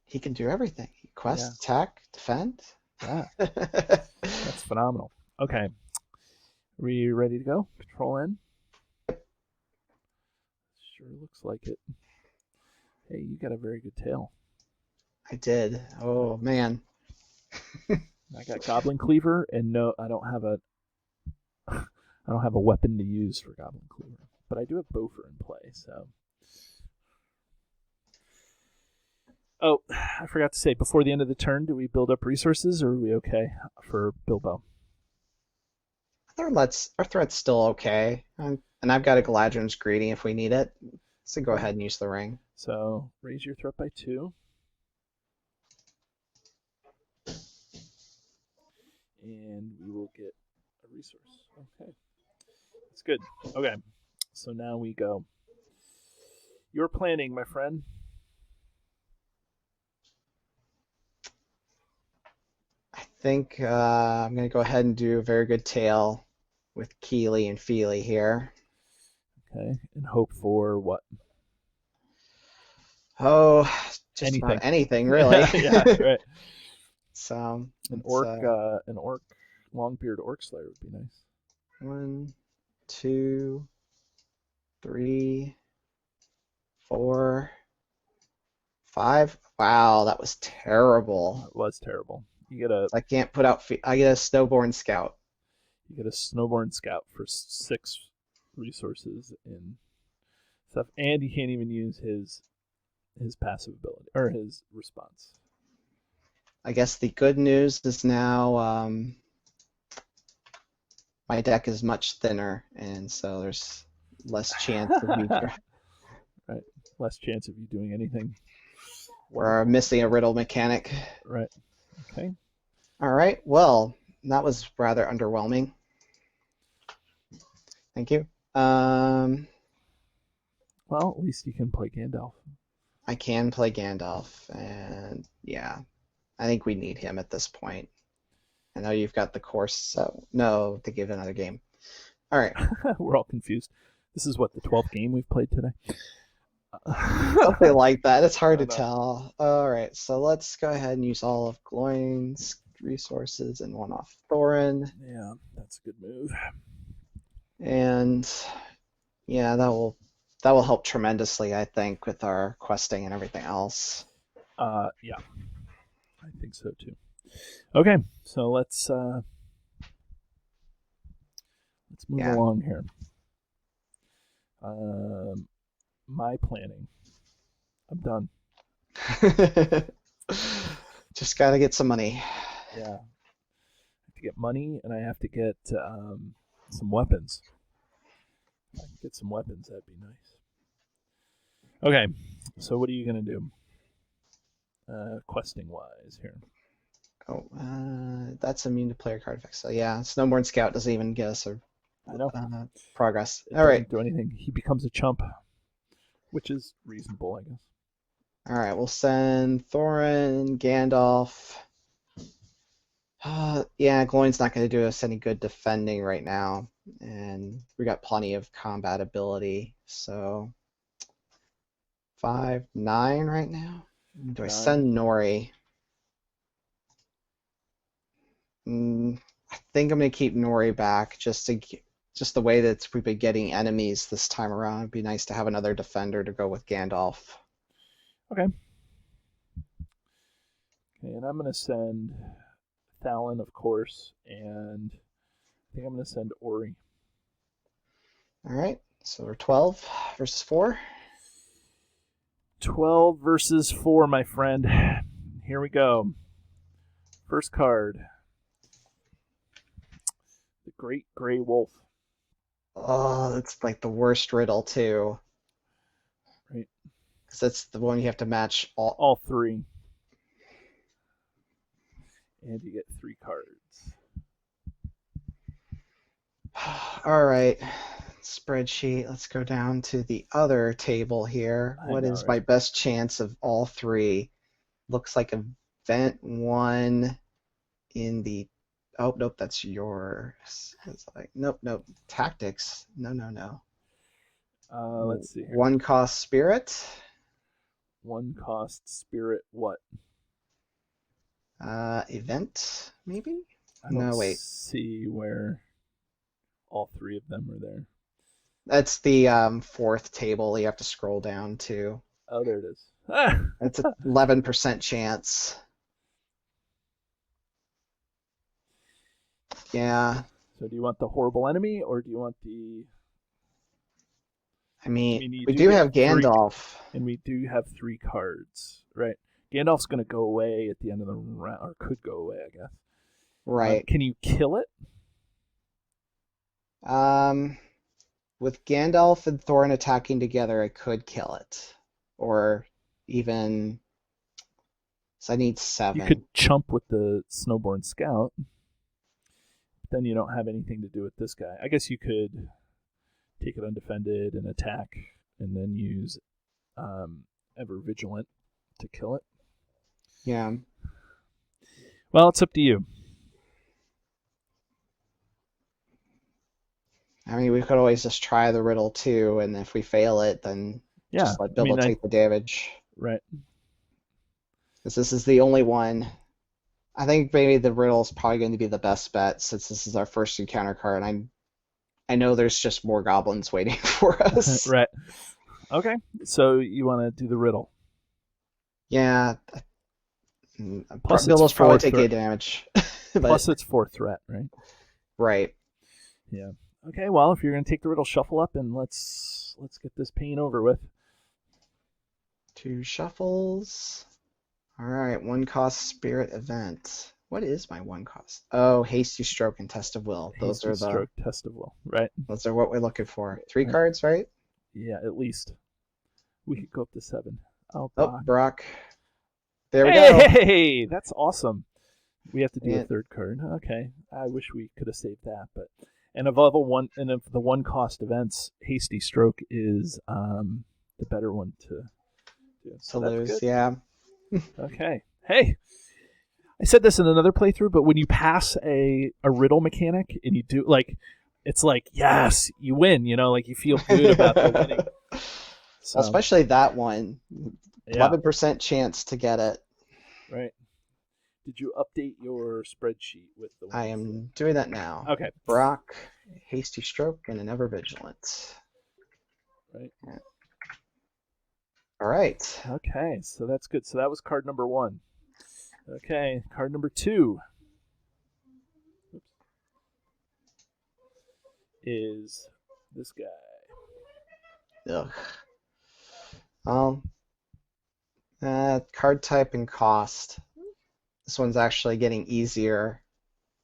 Speaker 2: He can do everything. Quest, attack, defend.
Speaker 1: Yeah. That's phenomenal. Okay. Are we ready to go? Control N? Sure looks like it. Hey, you got a very good tail.
Speaker 2: I did. Oh, man.
Speaker 1: I got Goblin Cleaver, and no, I don't have a weapon to use for Goblin Cleaver, but I do have Bofur in play. So, oh, I forgot to say before the end of the turn, do we build up resources, or are we okay for Bilbo?
Speaker 2: Our threat's still okay, and I've got a Galadrin's Greeting if we need it. So go ahead and use the ring.
Speaker 1: So raise your threat by 2. And we will get a resource. Okay. That's good. Okay. So now we go. You're planning, my friend.
Speaker 2: I think I'm going to go ahead and do a very good tail with Keely and Feely here.
Speaker 1: Okay. And hope for what?
Speaker 2: Oh, just
Speaker 1: anything.
Speaker 2: About anything, really.
Speaker 1: Yeah, right.
Speaker 2: So
Speaker 1: an orc, long-beard orc slayer would be nice.
Speaker 2: 1, 2, 3, 4, 5. Wow, that was terrible.
Speaker 1: It was terrible. You get a.
Speaker 2: I can't put out. I get a Snowborn Scout.
Speaker 1: You get a Snowborn Scout for 6 resources and stuff, and you can't even use his passive ability or his response.
Speaker 2: I guess the good news is now my deck is much thinner, and so there's less chance of you
Speaker 1: right, less chance of you doing anything.
Speaker 2: Or missing a riddle mechanic.
Speaker 1: Right. Okay.
Speaker 2: All right. Well, that was rather underwhelming. Thank you.
Speaker 1: Well, at least you can play Gandalf.
Speaker 2: I can play Gandalf, and yeah, I think we need him at this point. I know you've got the course, so no, to give another game. All right.
Speaker 1: We're all confused. This is what, the 12th game we've played today?
Speaker 2: Something like that. It's hard to tell. All right, so let's go ahead and use all of Gloin's resources and one off Thorin.
Speaker 1: Yeah, that's a good move.
Speaker 2: And yeah, that will that will help tremendously, I think, with our questing and everything else.
Speaker 1: Yeah, I think so too. Okay, so let's move
Speaker 2: Yeah.
Speaker 1: along here. My planning. I'm done.
Speaker 2: Just gotta get some money.
Speaker 1: Yeah, I have to get money, and I have to get some weapons. If I can get some weapons, that'd be nice. Okay, so what are you gonna do, questing wise here?
Speaker 2: Oh, that's immune to player card effects. So yeah, Snowborn Scout doesn't even get us a
Speaker 1: I know
Speaker 2: progress.
Speaker 1: it
Speaker 2: All right.
Speaker 1: doesn't do anything. He becomes a chump, which is reasonable, I guess.
Speaker 2: All right, we'll send Thorin, Gandalf. Yeah, Gloin's not going to do us any good defending right now, and we got plenty of combat ability. So 5, 9 right now. Do I
Speaker 1: 9.
Speaker 2: send Nori? I think I'm going to keep Nori back just the way that we've been getting enemies this time around. It'd be nice to have another defender to go with Gandalf.
Speaker 1: Okay. Okay, and I'm gonna send Thalon, of course, and I think I'm gonna send Ori.
Speaker 2: All right, so we're 12 versus 4.
Speaker 1: 12 versus 4, my friend. Here we go. First card. The Great Grey Wolf.
Speaker 2: Oh, that's like the worst riddle too,
Speaker 1: Right.
Speaker 2: because that's the one you have to match all.
Speaker 1: All 3. And you get 3 cards.
Speaker 2: All right, spreadsheet. Let's go down to the other table here.
Speaker 1: I
Speaker 2: What
Speaker 1: know,
Speaker 2: is
Speaker 1: right?
Speaker 2: my best chance of all 3? Looks like event 1 in the. Oh, nope, that's yours. It's like, nope, nope. Tactics. No, no, no.
Speaker 1: Let's see here.
Speaker 2: 1 cost spirit.
Speaker 1: 1 cost spirit what?
Speaker 2: Event, maybe?
Speaker 1: I don't
Speaker 2: No, wait.
Speaker 1: see where all 3 of them are there.
Speaker 2: That's the 4th table you have to scroll down to.
Speaker 1: Oh, there it is. Ah!
Speaker 2: It's an 11% chance. Yeah,
Speaker 1: So do you want the horrible enemy, or do you want the...
Speaker 2: I mean,
Speaker 1: you
Speaker 2: we do
Speaker 1: get
Speaker 2: have
Speaker 1: 3,
Speaker 2: Gandalf.
Speaker 1: and we do have 3 cards, right? Gandalf's going to go away at the end of the round, or could go away, I guess.
Speaker 2: Right.
Speaker 1: Can you kill it?
Speaker 2: With Gandalf and Thorin attacking together, I could kill it. Or even... So I need 7.
Speaker 1: You could chump with the Snowborn Scout. But then you don't have anything to do with this guy. I guess you could take it undefended and attack, and then use Ever Vigilant to kill it.
Speaker 2: Yeah.
Speaker 1: Well, it's up to you.
Speaker 2: I mean, we could always just try the riddle too, and if we fail it, then
Speaker 1: Yeah,
Speaker 2: just let Bilbo take the damage.
Speaker 1: Right.
Speaker 2: Because this is the only one. I think maybe the riddle is probably going to be the best bet since this is our first encounter card. I know there's just more goblins waiting for us.
Speaker 1: Right. Okay, so you want to do the riddle.
Speaker 2: Yeah.
Speaker 1: Plus
Speaker 2: Bilbo's
Speaker 1: it's
Speaker 2: probably
Speaker 1: 4
Speaker 2: taking damage.
Speaker 1: Plus it's 4 threat, right?
Speaker 2: Right.
Speaker 1: Yeah. Okay, well, if you're going to take the riddle, shuffle up, and let's get this pain over with.
Speaker 2: 2 shuffles. All right, 1 cost spirit event. What is my 1 cost? Oh, hasty stroke and test of will. Those
Speaker 1: Hasty
Speaker 2: are
Speaker 1: stroke, test of will, right?
Speaker 2: Those are what we're looking for. 3
Speaker 1: Right.
Speaker 2: cards, right?
Speaker 1: Yeah, at least. We could go up to 7. Oh,
Speaker 2: Oh, Brock. There we
Speaker 1: hey,
Speaker 2: go.
Speaker 1: Hey, that's awesome. We have to do a
Speaker 2: Yeah.
Speaker 1: 3rd card. Okay, I wish we could have saved that, but of the 1 cost events, hasty stroke is the better one to do. So
Speaker 2: To
Speaker 1: that's
Speaker 2: lose,
Speaker 1: good.
Speaker 2: yeah.
Speaker 1: Okay. Hey, I said this in another playthrough, but when you pass a riddle mechanic and you do it's like, yes, you win. Like you feel good about the winning. So,
Speaker 2: Well, especially that one.
Speaker 1: yeah,
Speaker 2: 11% chance to get it.
Speaker 1: right. Did you update your spreadsheet with the?
Speaker 2: I am doing that now.
Speaker 1: Okay.
Speaker 2: Brock, hasty stroke, and an ever vigilant.
Speaker 1: right?
Speaker 2: All right.
Speaker 1: Okay, so that's good. So that was card number 1. Okay, card number 2 is this guy.
Speaker 2: Ugh. Card type and cost. This one's actually getting easier.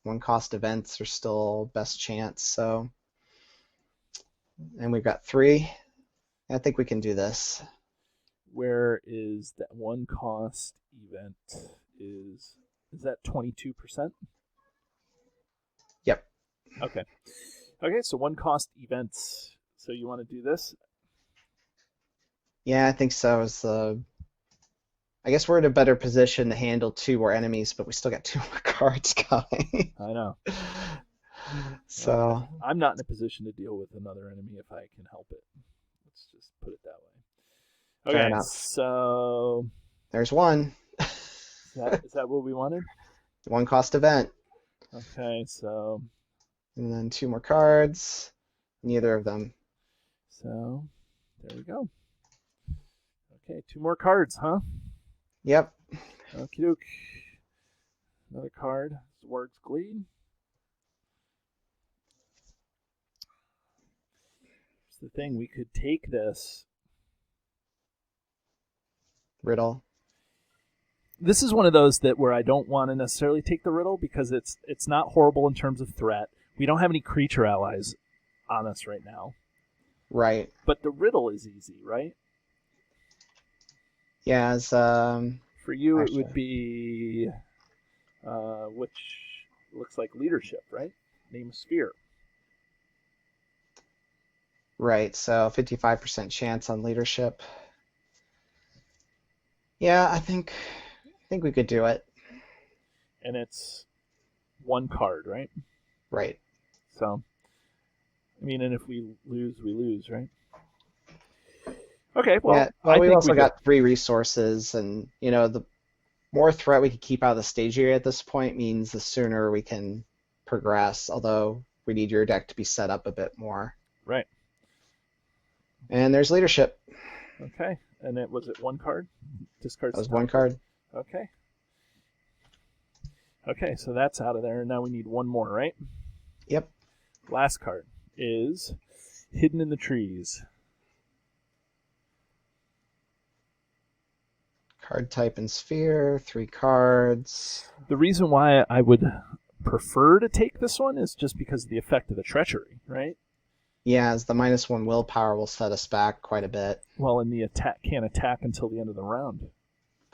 Speaker 2: 1-cost events are still best chance. So, and we've got 3. I think we can do this.
Speaker 1: Where is that 1-cost event? Is that 22%?
Speaker 2: Yep.
Speaker 1: Okay. Okay, so 1-cost events. So you want to do this?
Speaker 2: Yeah, I think so. I guess we're in a better position to handle 2 more enemies, but we still got 2 more cards going.
Speaker 1: I know.
Speaker 2: So
Speaker 1: I'm not in a position to deal with another enemy if I can help it. Let's just put it that way.
Speaker 2: fair
Speaker 1: Okay,
Speaker 2: enough.
Speaker 1: so
Speaker 2: There's one.
Speaker 1: is that what we wanted?
Speaker 2: 1-cost event.
Speaker 1: Okay, so
Speaker 2: And then 2 more cards. Neither of them.
Speaker 1: there we go. Okay, 2 more cards, huh?
Speaker 2: Yep.
Speaker 1: Okie doke. Another card. Zwarg's Gleed. Here's the thing, we could take this.
Speaker 2: Riddle.
Speaker 1: This is one of those that where I don't want to necessarily take the riddle because it's not horrible in terms of threat. We don't have any creature allies on us right now.
Speaker 2: Right.
Speaker 1: But the riddle is easy, right?
Speaker 2: Yeah, as
Speaker 1: For you,
Speaker 2: actually,
Speaker 1: it would be, which looks like leadership, right? Name a sphere.
Speaker 2: right. So 55% chance on leadership. Yeah, I think we could do it.
Speaker 1: And it's 1 card, right?
Speaker 2: Right.
Speaker 1: So, I mean, and if we lose, right? Okay, well,
Speaker 2: Yeah. Well,
Speaker 1: I
Speaker 2: we've
Speaker 1: think
Speaker 2: also
Speaker 1: we
Speaker 2: got 3 resources, and the more threat we can keep out of the stage area at this point means the sooner we can progress. Although we need your deck to be set up a bit more.
Speaker 1: Right.
Speaker 2: And there's leadership.
Speaker 1: Okay, and was it 1 card? Discard.
Speaker 2: That was 1 card.
Speaker 1: Okay. Okay, so that's out of there, and now we need 1 more, right?
Speaker 2: Yep.
Speaker 1: Last card is Hidden in the Trees.
Speaker 2: Card type and sphere, 3 cards.
Speaker 1: The reason why I would prefer to take this one is just because of the effect of the treachery, right?
Speaker 2: Yeah, as the -1 willpower will set us back quite a bit.
Speaker 1: Well, and the attack can't attack until the end of the round.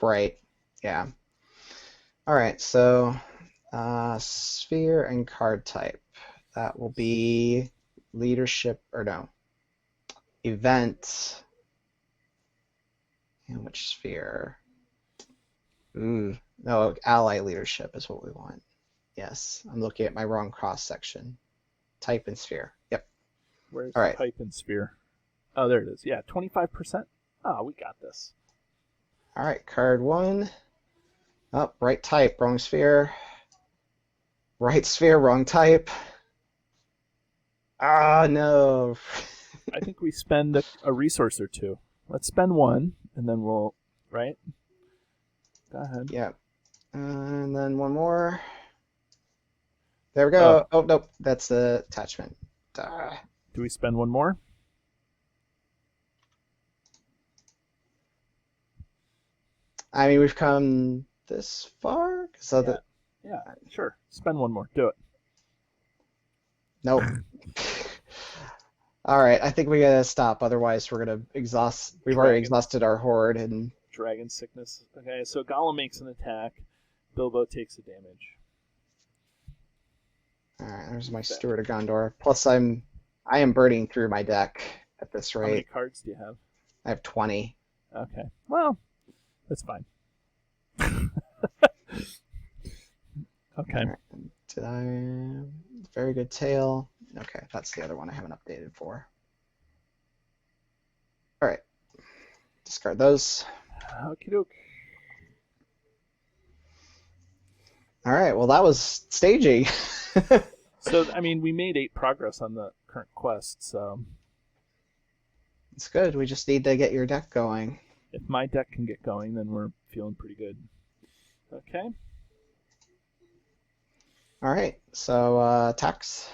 Speaker 2: Right. Yeah. All right. So, sphere and card type. That will be leadership, or no, event. And which sphere? Ooh, no, ally leadership is what we want. Yes, I'm looking at my wrong cross section. Type and sphere. Yep.
Speaker 1: Where's
Speaker 2: All
Speaker 1: the
Speaker 2: right.
Speaker 1: type and sphere? Oh, there it is. Yeah, 25%. Oh, we got this.
Speaker 2: All right, card 1. Up, right type, wrong sphere. Right sphere, wrong type. Ah, no.
Speaker 1: I think we spend a resource or 2. Let's spend 1, and then we'll, right? Go ahead.
Speaker 2: Yep. And then 1 more. There we go. Oh, nope, that's the attachment. Duh.
Speaker 1: Do we spend 1 more?
Speaker 2: I mean, we've come this far? So
Speaker 1: Yeah, sure. Spend 1 more. Do it.
Speaker 2: nope. All right, I think we gotta stop. Otherwise, we're gonna exhaust. We've already exhausted our horde, and
Speaker 1: Dragon Sickness. Okay, so Gollum makes an attack. Bilbo takes a damage.
Speaker 2: all right. There's my Steward of Gondor. Plus, I am burning through my deck at this
Speaker 1: How many
Speaker 2: rate.
Speaker 1: cards do you have?
Speaker 2: I have 20.
Speaker 1: Okay. Well, that's fine. Okay.
Speaker 2: All right. Did I? Very good tail. Okay, that's the other one I haven't updated for. All right. Discard those.
Speaker 1: Okie doke.
Speaker 2: All right. Well, that was staging.
Speaker 1: So, I mean, we made 8 progress on the current quest, so.
Speaker 2: It's good. We just need to get your deck going.
Speaker 1: If my deck can get going, then we're feeling pretty good. Okay.
Speaker 2: All right. So attacks.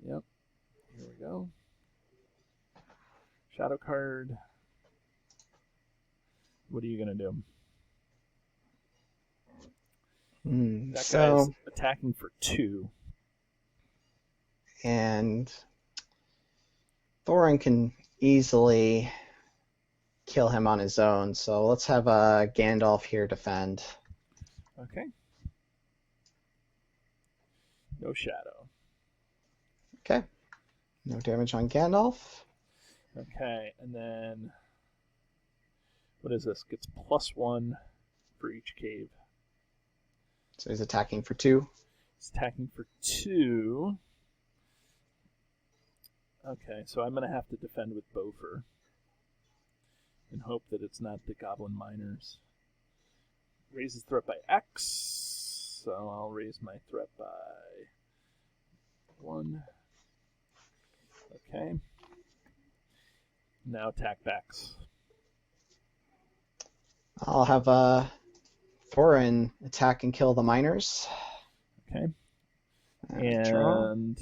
Speaker 1: Yep. Here we go. Shadow card. What are you gonna do? That guy's attacking for 2.
Speaker 2: And Thorin can easily kill him on his own, so let's have Gandalf here defend.
Speaker 1: Okay. No shadow.
Speaker 2: Okay. No damage on Gandalf.
Speaker 1: Okay, and then what is this? Gets +1 for each cave.
Speaker 2: So he's attacking for 2.
Speaker 1: He's attacking for 2. Okay, so I'm going to have to defend with Beaufort and hope that it's not the Goblin Miners. Raises threat by X, so I'll raise my threat by 1. Okay. Now attack backs.
Speaker 2: I'll have Thorin attack and kill the miners.
Speaker 1: Okay.
Speaker 2: Draw.
Speaker 1: And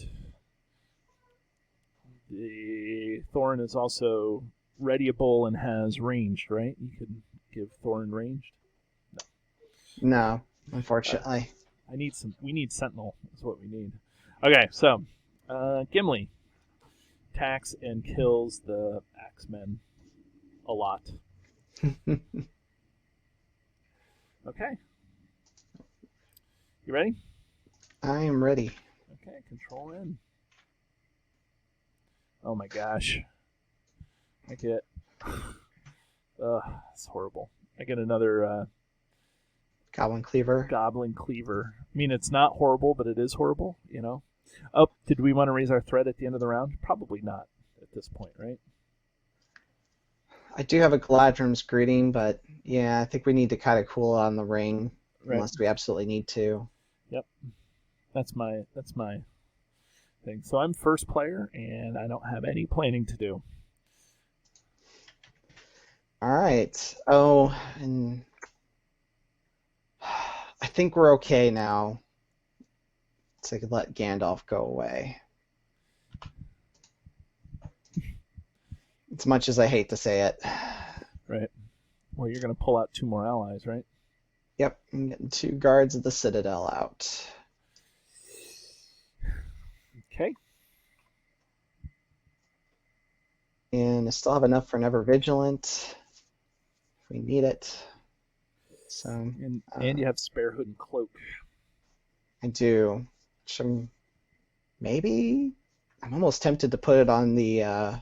Speaker 1: the Thorin is also readyable and has ranged, right? You could give Thorin ranged?
Speaker 2: No, unfortunately.
Speaker 1: We need Sentinel is what we need. Okay, so Gimli attacks and kills the Axemen a lot. Okay. You ready?
Speaker 2: I am ready.
Speaker 1: Okay, control in. Oh my gosh. I get... it's horrible. I get another...
Speaker 2: Goblin Cleaver.
Speaker 1: Goblin Cleaver. I mean, it's not horrible, but it is horrible, you know? Oh, did we want to raise our threat at the end of the round? Probably not at this point, right?
Speaker 2: I do have a Galadrim's Greeting, but yeah, I think we need to kind of cool on the ring,
Speaker 1: Right.
Speaker 2: unless we absolutely need to.
Speaker 1: Yep. That's my thing. So I'm first player, and I don't have any planning to do.
Speaker 2: All right. Oh, and I think we're okay now to let Gandalf go away. As much as I hate to say it.
Speaker 1: Right. Well, you're going to pull out 2 more allies, right?
Speaker 2: Yep, I'm getting 2 guards of the Citadel out.
Speaker 1: Okay.
Speaker 2: And I still have enough for Never Vigilant if we need it. So
Speaker 1: And you have Spare Hood and Cloak.
Speaker 2: I do. Which I'm almost tempted to put it on the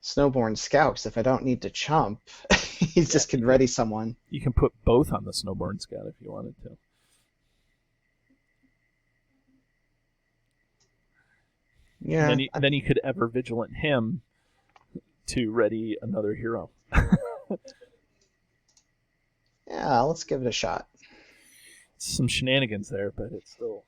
Speaker 2: Snowborn Scouts if I don't need to chump. He just can ready someone.
Speaker 1: You can put both on the Snowborn Scout if you wanted to.
Speaker 2: Yeah.
Speaker 1: And then you could Ever Vigilant him to ready another hero.
Speaker 2: Yeah, let's give it a shot.
Speaker 1: Some shenanigans there, but it still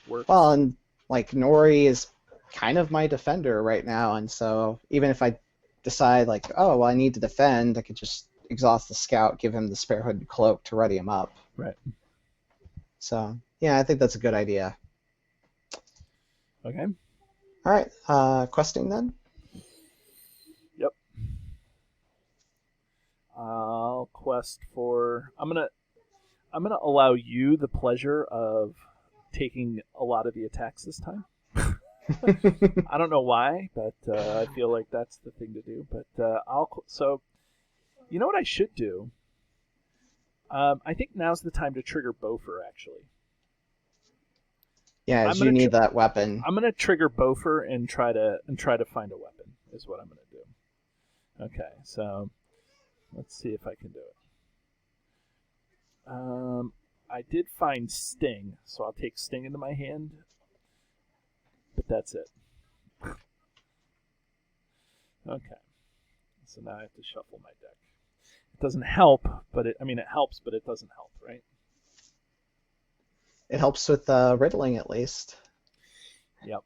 Speaker 1: works.
Speaker 2: Well, and like Nori is kind of my defender right now, and so even if I decide like, oh, well, I need to defend, I could just exhaust the scout, give him the Spare Hood and Cloak to ready him up.
Speaker 1: Right.
Speaker 2: So yeah, I think that's a good idea.
Speaker 1: Okay.
Speaker 2: All right, questing then.
Speaker 1: Yep. I'll quest for. I'm gonna allow you the pleasure of taking a lot of the attacks this time. I don't know why, but I feel like that's the thing to do. But so, you know what I should do? I think now's the time to trigger Beaufort. Actually,
Speaker 2: Yeah, as you need that weapon.
Speaker 1: I'm gonna trigger Beaufort and try to find a weapon. Is what I'm gonna do. Okay, so let's see if I can do it. I did find Sting, so I'll take Sting into my hand. But that's it. Okay. So now I have to shuffle my deck. It doesn't help, but it helps, but it doesn't help, right?
Speaker 2: It helps with riddling at least.
Speaker 1: Yep.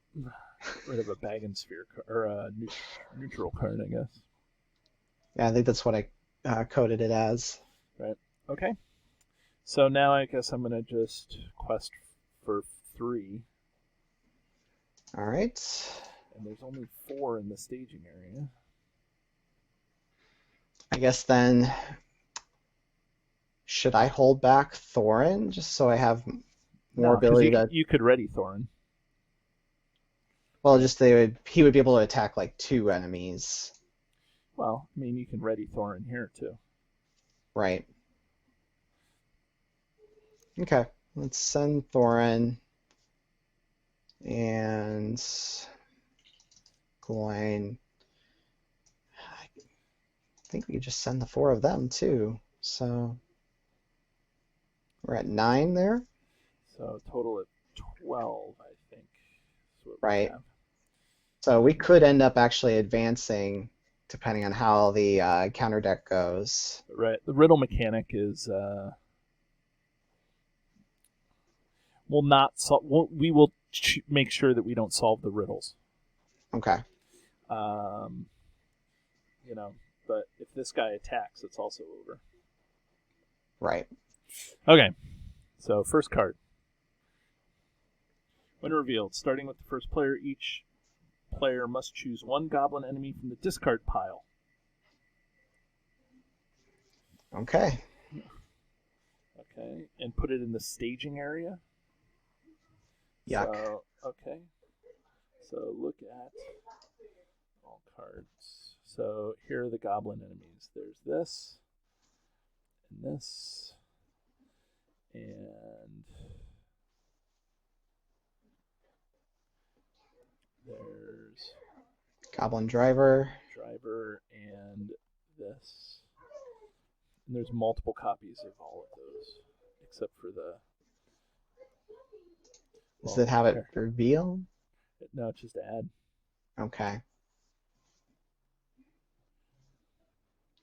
Speaker 1: Get rid of a bag and sphere or a neutral card, I guess.
Speaker 2: Yeah, I think that's what I coded it as.
Speaker 1: Right. Okay. So now I guess I'm gonna just quest for 3,
Speaker 2: All right.
Speaker 1: and there's only 4 in the staging area.
Speaker 2: I guess then, should I hold back Thorin just so I have more
Speaker 1: No, because
Speaker 2: ability to?
Speaker 1: you could ready Thorin.
Speaker 2: Well, just he would be able to attack like 2 enemies.
Speaker 1: Well, I mean, you can ready Thorin here too.
Speaker 2: Right. Okay. Let's send Thorin and Glenn. I think we could just send the 4 of them too. So we're at 9 there.
Speaker 1: So total at 12, I think, is what we
Speaker 2: Right.
Speaker 1: have.
Speaker 2: So we could end up actually advancing depending on how the counter deck goes.
Speaker 1: Right. The riddle mechanic is we'll not we will make sure that we don't solve the riddles.
Speaker 2: Okay.
Speaker 1: Um, you know, but if this guy attacks, it's also over.
Speaker 2: Right.
Speaker 1: Okay. So first card. When revealed, starting with the first player, each player must choose 1 goblin enemy from the discard pile.
Speaker 2: Okay.
Speaker 1: Okay. And put it in the staging area.
Speaker 2: Yuck.
Speaker 1: So, okay. So look at all cards. So here are the goblin enemies. There's this, and this, and there's
Speaker 2: Goblin Driver.
Speaker 1: driver and this. And there's multiple copies of all of those, except for the.
Speaker 2: Does it have it
Speaker 1: here.
Speaker 2: reveal?
Speaker 1: No, it's just add.
Speaker 2: Okay.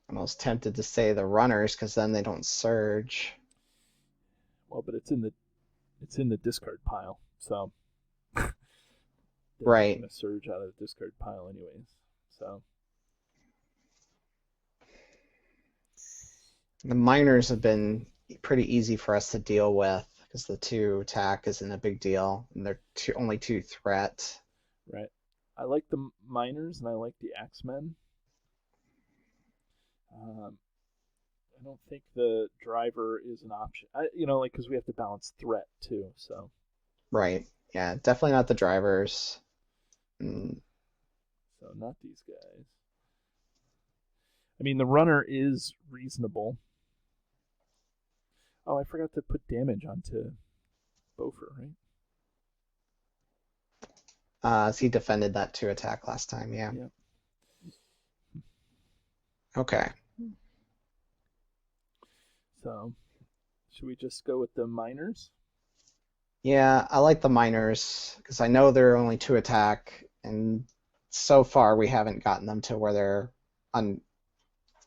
Speaker 2: I'm almost tempted to say the runners because then they don't surge.
Speaker 1: Well, but it's in the discard pile, so they're
Speaker 2: Right.
Speaker 1: going to surge out of the discard pile anyways. So
Speaker 2: The miners have been pretty easy for us to deal with because the 2 attack isn't a big deal, and they're only 2 threat.
Speaker 1: right, I like the miners and I like the axemen. I don't think the driver is an option. Because we have to balance threat too. So
Speaker 2: Right. Yeah, definitely not the drivers. Mm,
Speaker 1: so not these guys. I mean, the runner is reasonable. Oh, I forgot to put damage onto Bofer, right?
Speaker 2: he defended that 2 attack last time, yeah.
Speaker 1: Yep.
Speaker 2: Okay.
Speaker 1: So, should we just go with the miners?
Speaker 2: Yeah, I like the miners because I know they're only 2 attack, and so far we haven't gotten them to where they're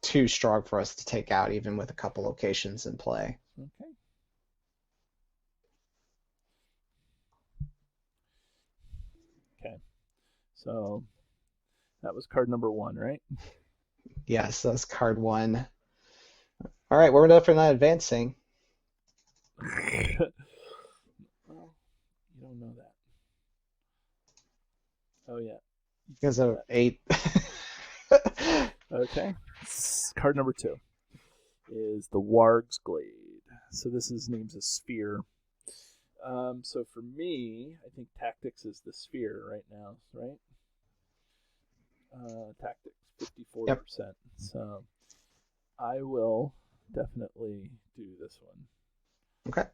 Speaker 2: too strong for us to take out, even with a couple locations in play.
Speaker 1: Okay. Okay. So that was card number 1, right?
Speaker 2: Yes, that's card 1. All right, we're definitely not advancing.
Speaker 1: Well, you don't know that. Oh yeah.
Speaker 2: Because of 8.
Speaker 1: Okay. Card number 2 is the Warg's Glade. So this is named a sphere. So for me, I think tactics is the sphere right now, right? Tactics, 54%.
Speaker 2: Yep.
Speaker 1: So I will definitely do this one.
Speaker 2: Okay.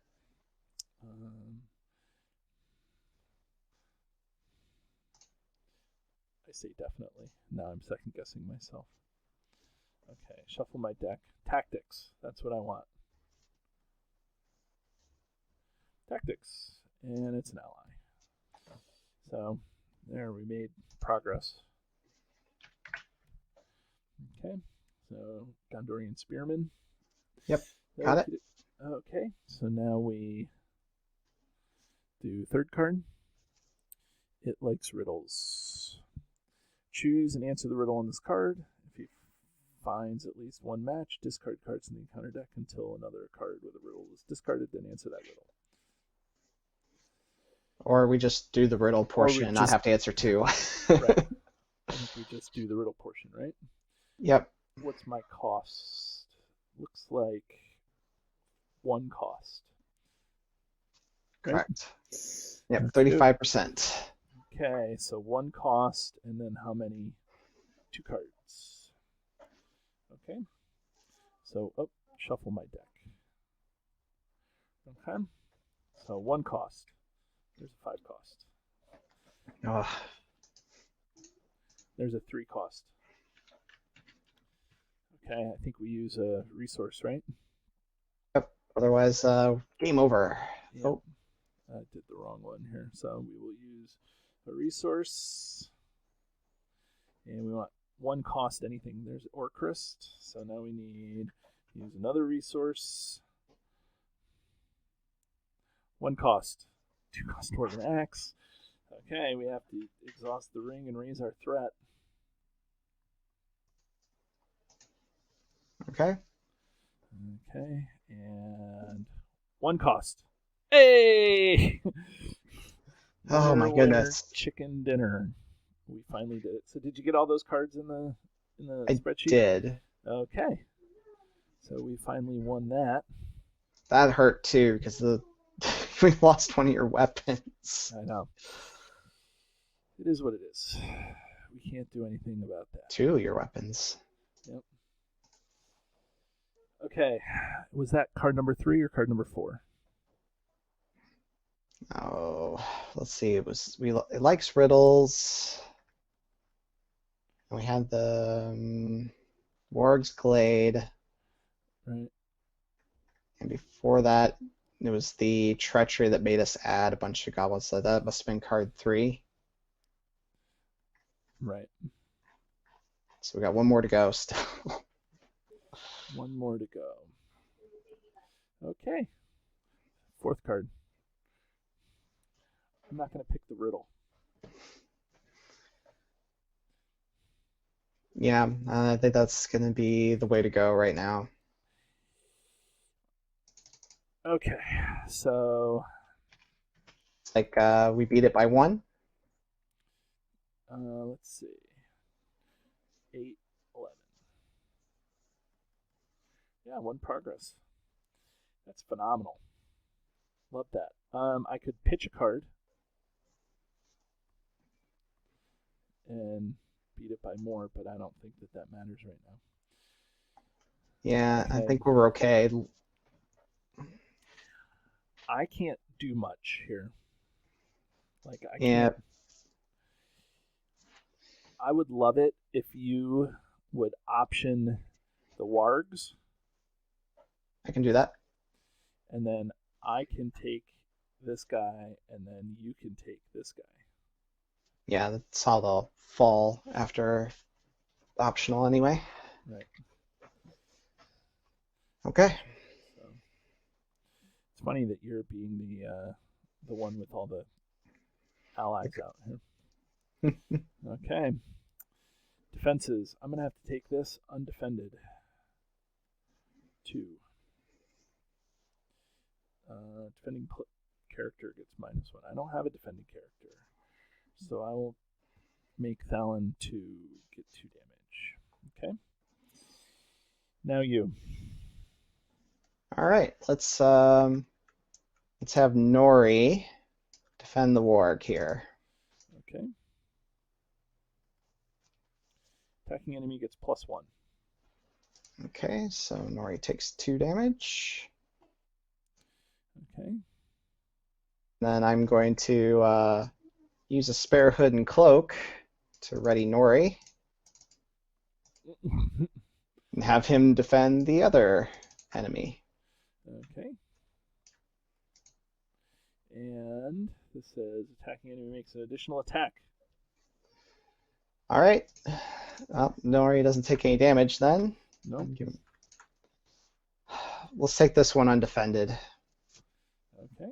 Speaker 1: I say definitely. Now I'm second guessing myself. Okay, shuffle my deck. Tactics. That's what I want. Tactics. And it's an ally. So, there, we made progress. Okay, so Gondorian Spearman.
Speaker 2: Yep, got it.
Speaker 1: Okay, so now we do third card. It likes riddles. Choose and answer the riddle on this card. If he finds at least one match, discard cards in the encounter deck until another card with a riddle is discarded, then answer that riddle.
Speaker 2: Or we just do the riddle portion and not have to answer two.
Speaker 1: Right. I think we just do the riddle portion, right?
Speaker 2: Yep.
Speaker 1: What's my cost? Looks like 1 cost.
Speaker 2: Correct. Yep, 35%.
Speaker 1: Okay, so 1 cost, and then how many? 2 cards. Okay. So, shuffle my deck. Okay. So 1 cost. There's a 5 cost.
Speaker 2: Oh.
Speaker 1: There's a 3 cost. Okay, I think we use a resource, right?
Speaker 2: Yep. Otherwise, game over.
Speaker 1: Yep.
Speaker 2: Oh.
Speaker 1: I did the wrong one here. So we will use a resource. And we want 1 cost anything. There's Orcrist. So now we need to use another resource. 1 cost. 2 cost toward an axe. Okay, we have to exhaust the ring and raise our threat.
Speaker 2: Okay.
Speaker 1: Okay, and 1 cost. Hey!
Speaker 2: Oh my goodness.
Speaker 1: Chicken dinner. We finally did it. So did you get all those cards in the spreadsheet?
Speaker 2: I did.
Speaker 1: Okay. So we finally won that.
Speaker 2: That hurt too, because we lost one of your weapons.
Speaker 1: I know. It is what it is. We can't do anything about that.
Speaker 2: 2 of your weapons.
Speaker 1: Yep. Okay. Was that card number 3 or card number 4?
Speaker 2: Oh, let's see. It likes riddles. And we had the Warg's Glade.
Speaker 1: Right.
Speaker 2: And before that, it was the Treachery that made us add a bunch of goblins. So that must have been card 3.
Speaker 1: Right.
Speaker 2: So we got 1 more to go still.
Speaker 1: 1 more to go. Okay. 4th card. I'm not going to pick the riddle.
Speaker 2: Yeah, I think that's going to be the way to go right now.
Speaker 1: Okay, so
Speaker 2: It's like we beat it by 1.
Speaker 1: Let's see. 8, 11. Yeah, 1 progress. That's phenomenal. Love that. I could pitch a card and beat it by more, but I don't think that matters right now.
Speaker 2: Yeah,
Speaker 1: Okay.
Speaker 2: I think we're okay.
Speaker 1: I can't do much here. Like I
Speaker 2: Yeah.
Speaker 1: can't. I would love it if you would option the wargs,
Speaker 2: I can do that.
Speaker 1: and then I can take this guy, and then you can take this guy.
Speaker 2: Yeah, that's how they'll fall after optional anyway.
Speaker 1: Right.
Speaker 2: Okay.
Speaker 1: So it's funny that you're being the one with all the allies out here. Okay. Defenses. I'm gonna have to take this undefended. 2. Defending character gets -1. I don't have a defending character, so I will make Thalon to get 2 damage. Okay. Now you.
Speaker 2: All right. Let's have Nori defend the warg here.
Speaker 1: Okay. Attacking enemy gets +1.
Speaker 2: Okay, so Nori takes 2 damage.
Speaker 1: Okay.
Speaker 2: Then I'm going to use a spare hood and cloak to ready Nori and have him defend the other enemy.
Speaker 1: Okay. And this says attacking enemy makes an additional attack.
Speaker 2: All right. Well, Nori doesn't take any damage then.
Speaker 1: Nope.
Speaker 2: Let's take this one undefended.
Speaker 1: Okay.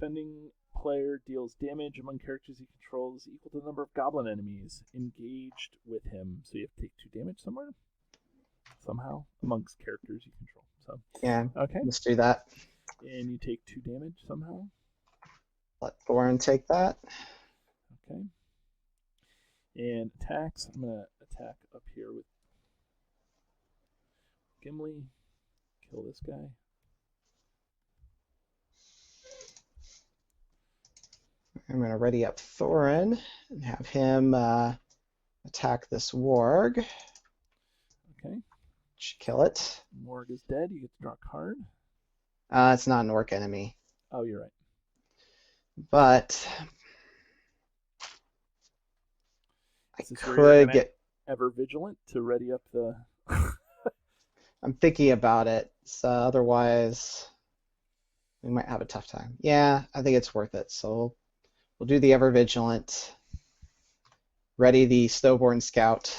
Speaker 1: defending player deals damage among characters he controls equal to the number of goblin enemies engaged with him. So you have to take 2 damage somewhere? Somehow? Amongst characters you control. So
Speaker 2: Yeah,
Speaker 1: okay.
Speaker 2: let's do that.
Speaker 1: And you take 2 damage somehow?
Speaker 2: Let Thorin take that.
Speaker 1: Okay. And attacks. I'm going to attack up here with Gimli. Kill this guy.
Speaker 2: I'm going to ready up Thorin and have him attack this warg.
Speaker 1: Okay.
Speaker 2: Should kill it.
Speaker 1: Morg is dead. You get to draw a card.
Speaker 2: It's not an orc enemy.
Speaker 1: Oh, you're right.
Speaker 2: But I
Speaker 1: Is
Speaker 2: could get
Speaker 1: ever vigilant to ready up the.
Speaker 2: I'm thinking about it. So otherwise, we might have a tough time. Yeah, I think it's worth it. So we'll do the ever vigilant. Ready the Snowborn Scout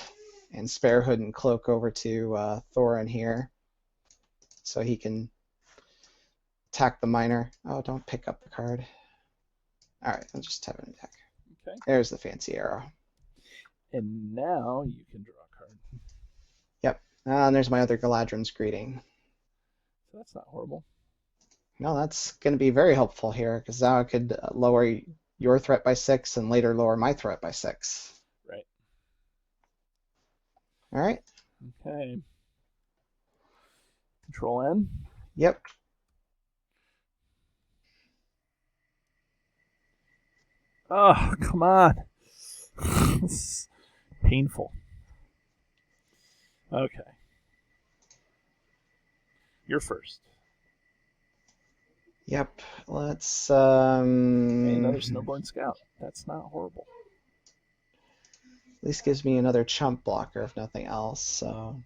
Speaker 2: and spare Hood and Cloak over to Thorin here, so he can attack the miner. Oh, don't pick up the card. All right, I'll just have an attack.
Speaker 1: Okay.
Speaker 2: There's the fancy arrow.
Speaker 1: And now you can draw a card.
Speaker 2: Yep. And there's my other Galadrin's Greeting.
Speaker 1: So that's not horrible.
Speaker 2: No, that's going to be very helpful here, because now I could lower your threat by 6 and later lower my threat by 6.
Speaker 1: Right.
Speaker 2: All right.
Speaker 1: Okay. Control N.
Speaker 2: Yep.
Speaker 1: Oh, come on. This is painful. Okay. You're first.
Speaker 2: Yep. Let's
Speaker 1: Hey, another Snowborn Scout. That's not horrible.
Speaker 2: At least gives me another chump blocker if nothing else. So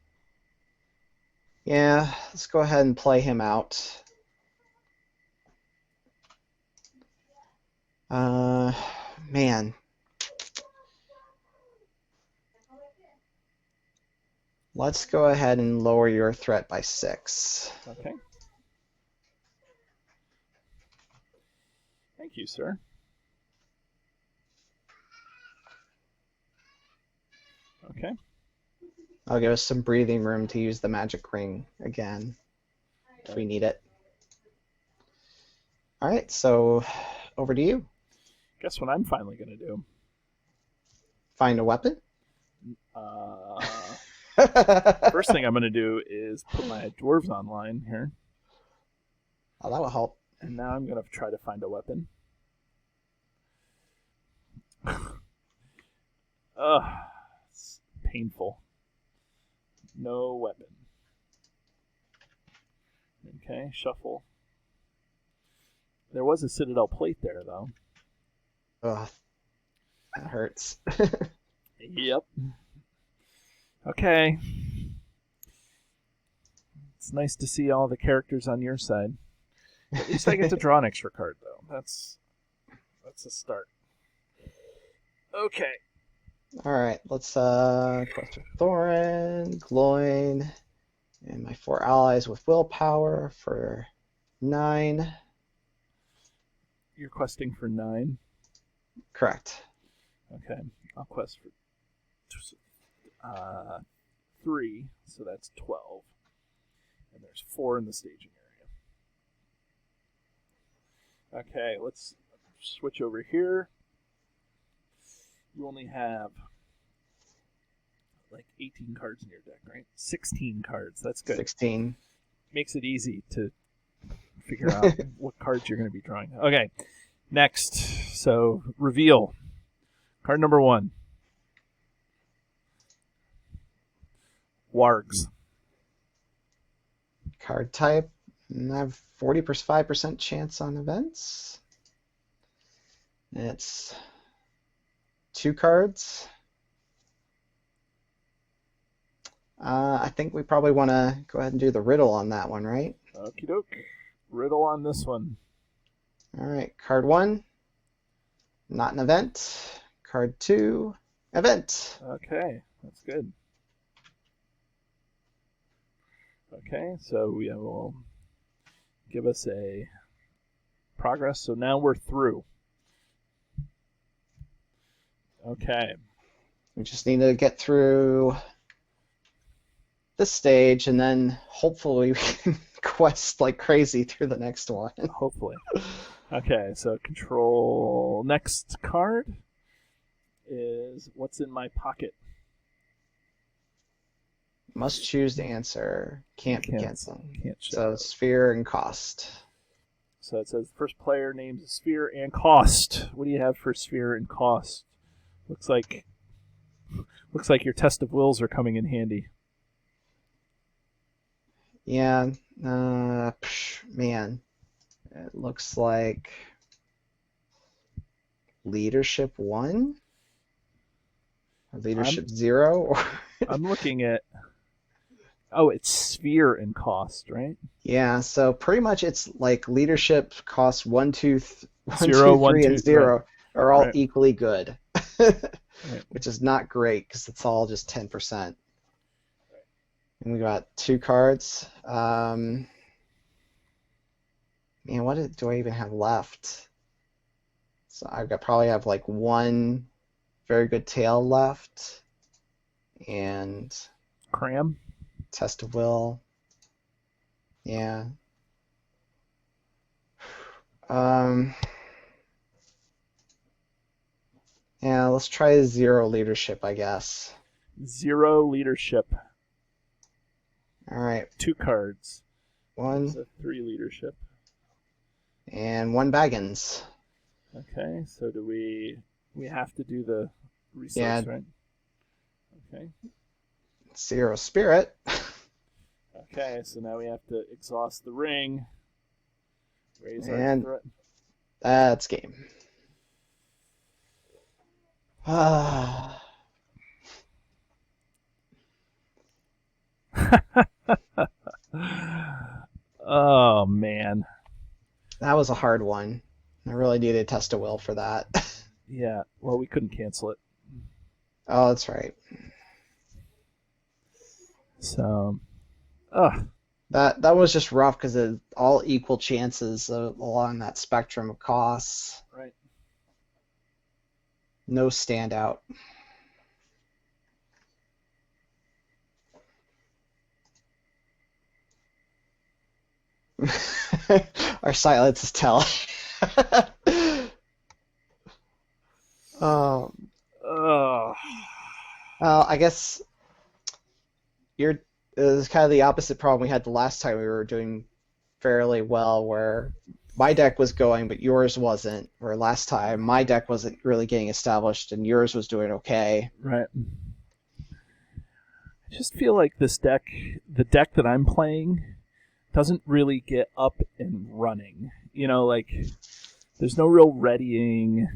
Speaker 2: yeah, let's go ahead and play him out. Man. Let's go ahead and lower your threat by 6.
Speaker 1: Okay. Thank you, sir. Okay.
Speaker 2: I'll give us some breathing room to use the magic ring again if we need it. All right, so over to you.
Speaker 1: Guess what I'm finally going to do?
Speaker 2: Find a weapon?
Speaker 1: First thing I'm going to do is put my dwarves online here.
Speaker 2: Oh, that will help.
Speaker 1: And now I'm going to try to find a weapon. It's painful. No weapon. Okay, shuffle. There was a Citadel plate there, though.
Speaker 2: Ugh, that hurts.
Speaker 1: Yep. Okay. It's nice to see all the characters on your side. At least I get to draw an extra card, though. That's a start. Okay.
Speaker 2: All right, let's quest with Thorin, Gloin, and my 4 allies with willpower for 9.
Speaker 1: You're questing for 9.
Speaker 2: Correct.
Speaker 1: Okay. I'll quest for 3, so that's 12. And there's 4 in the staging area. Okay, let's switch over here. You only have like 18 cards in your deck, right? 16 cards. That's good.
Speaker 2: 16.
Speaker 1: Makes it easy to figure out what cards you're going to be drawing. Okay, next. So, reveal. Card number 1. Wargs.
Speaker 2: Card type. I have 45% chance on events. It's 2 cards. I think we probably want to go ahead and do the riddle on that one, right?
Speaker 1: Okie doke. Riddle on this one.
Speaker 2: All right, card 1, not an event. Card 2, event.
Speaker 1: Okay, that's good. Okay, so we will give us a progress. So now we're through. Okay.
Speaker 2: We just need to get through this stage, and then hopefully we can quest like crazy through the next one.
Speaker 1: Hopefully. Okay, so control. Next card is what's in my pocket.
Speaker 2: Must choose to answer. Can't be canceled.
Speaker 1: Can't show.
Speaker 2: So sphere and cost.
Speaker 1: So it says first player names a sphere and cost. What do you have for sphere and cost? Looks like your test of wills are coming in handy.
Speaker 2: Yeah, man. It looks like leadership 1 or leadership 0.
Speaker 1: I'm looking at. Oh, it's sphere and cost, right?
Speaker 2: Yeah, so pretty much it's like leadership costs 1, 2,
Speaker 1: 0,
Speaker 2: 3, and 0
Speaker 1: right.
Speaker 2: are all
Speaker 1: Right.
Speaker 2: equally good,
Speaker 1: Right.
Speaker 2: which is not great because it's all just 10%. And we got 2 cards. Man, do I even have left? So probably have like 1 very good tail left, and
Speaker 1: Cram.
Speaker 2: test of will. Yeah. Yeah, let's try 0 leadership, I guess.
Speaker 1: 0 leadership.
Speaker 2: All right.
Speaker 1: 2 cards.
Speaker 2: 1
Speaker 1: So 3 leadership.
Speaker 2: and 1 Baggins.
Speaker 1: Okay, so do we have to do the resource,
Speaker 2: Yeah.
Speaker 1: right? Okay.
Speaker 2: 0 spirit.
Speaker 1: Okay, so now we have to exhaust the ring. Raise our
Speaker 2: And
Speaker 1: threat.
Speaker 2: that's game. Ah.
Speaker 1: Oh man.
Speaker 2: That was a hard one. I really needed test of will for that.
Speaker 1: Yeah. Well, we couldn't cancel it.
Speaker 2: Oh, that's right.
Speaker 1: So,
Speaker 2: That was just rough because of all equal chances along that spectrum of costs.
Speaker 1: right.
Speaker 2: No standout. Our silence is telling. Um,
Speaker 1: Oh.
Speaker 2: well, I guess it was kind of the opposite problem we had the last time we were doing fairly well, where my deck was going, but yours wasn't. Where last time my deck wasn't really getting established and yours was doing okay.
Speaker 1: Right. I just feel like this deck, the deck that I'm playing, doesn't really get up and running. You know, like, there's no real readying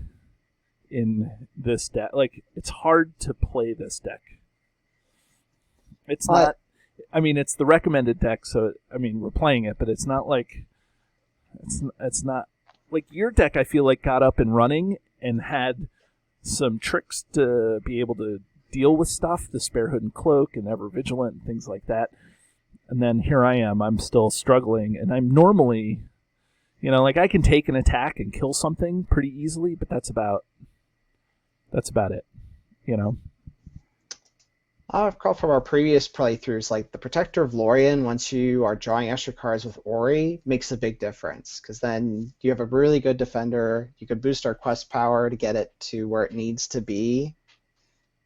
Speaker 1: in this deck. Like, it's hard to play this deck. It's not. I mean, it's the recommended deck, so I mean, we're playing it, but it's not like it's not like your deck. I feel like got up and running and had some tricks to be able to deal with stuff, the Spare Hood and Cloak and Ever Vigilant and things like that. And then here I am. I'm still struggling, and I'm normally, you know, like I can take an attack and kill something pretty easily, but that's about it, you know.
Speaker 2: I recall from our previous playthroughs, like the Protector of Lorien, once you are drawing extra cards with Ori, makes a big difference, because then you have a really good defender. You could boost our quest power to get it to where it needs to be,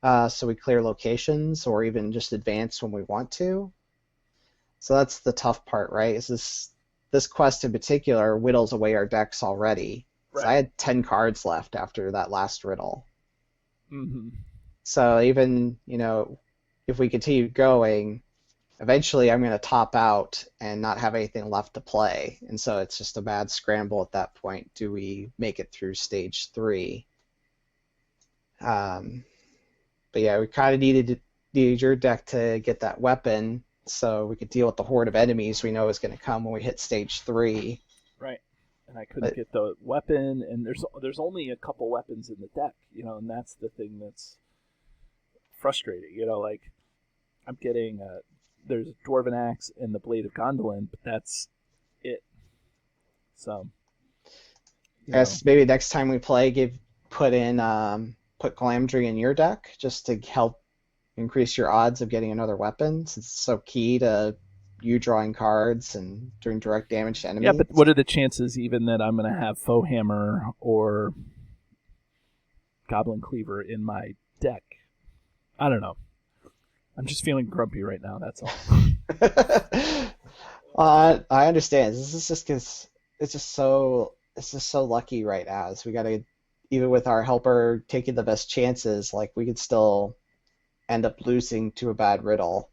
Speaker 2: so we clear locations or even just advance when we want to. So that's the tough part, right? Is this quest in particular whittles away our decks already.
Speaker 1: Right.
Speaker 2: So I had 10 cards left after that last riddle.
Speaker 1: Mm-hmm.
Speaker 2: So even, you know, if we continue going, eventually I'm going to top out and not have anything left to play. And so it's just a bad scramble at that point. Do we make it through stage 3? But yeah, we kind of needed your deck to get that weapon so we could deal with the horde of enemies we know is going to come when we hit stage 3.
Speaker 1: Right. And I couldn't get the weapon, and there's only a couple weapons in the deck, you know, and that's the thing that's frustrating. You know, like I'm getting there's a Dwarven Axe and the Blade of Gondolin, but that's it. So
Speaker 2: I guess maybe next time we play, put Glamdry in your deck just to help increase your odds of getting another weapon, since it's so key to you drawing cards and doing direct damage to
Speaker 1: Yeah,
Speaker 2: enemies.
Speaker 1: but what are the chances even that I'm going to have Foe Hammer or Goblin Cleaver in my deck? I don't know. I'm just feeling grumpy right now, that's all.
Speaker 2: I understand. This is just because it's just so lucky right now. So we gotta, even with our helper taking the best chances, like we could still end up losing to a bad riddle.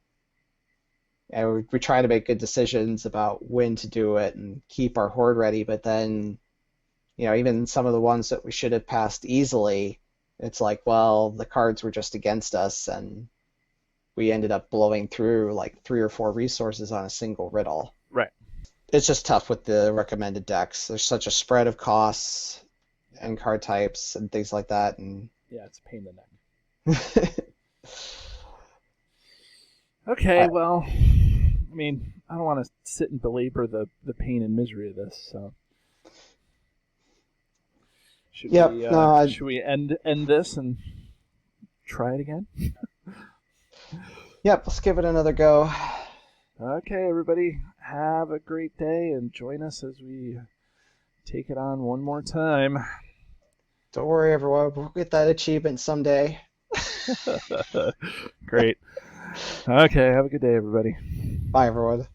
Speaker 2: And we try to make good decisions about when to do it and keep our horde ready, but then, even some of the ones that we should have passed easily, it's like, well, the cards were just against us, and we ended up blowing through like 3 or 4 resources on a single riddle.
Speaker 1: Right.
Speaker 2: It's just tough with the recommended decks. There's such a spread of costs and card types and things like that, and
Speaker 1: Yeah, it's a pain in the neck. Okay, well, I mean, I don't want to sit and belabor the pain and misery of this, so should we end this and try it again?
Speaker 2: Yep, let's give it another go.
Speaker 1: Okay, everybody, have a great day and join us as we take it on one more time.
Speaker 2: Don't worry, everyone. We'll get that achievement someday.
Speaker 1: Great. Okay, have a good day, everybody.
Speaker 2: Bye, everyone.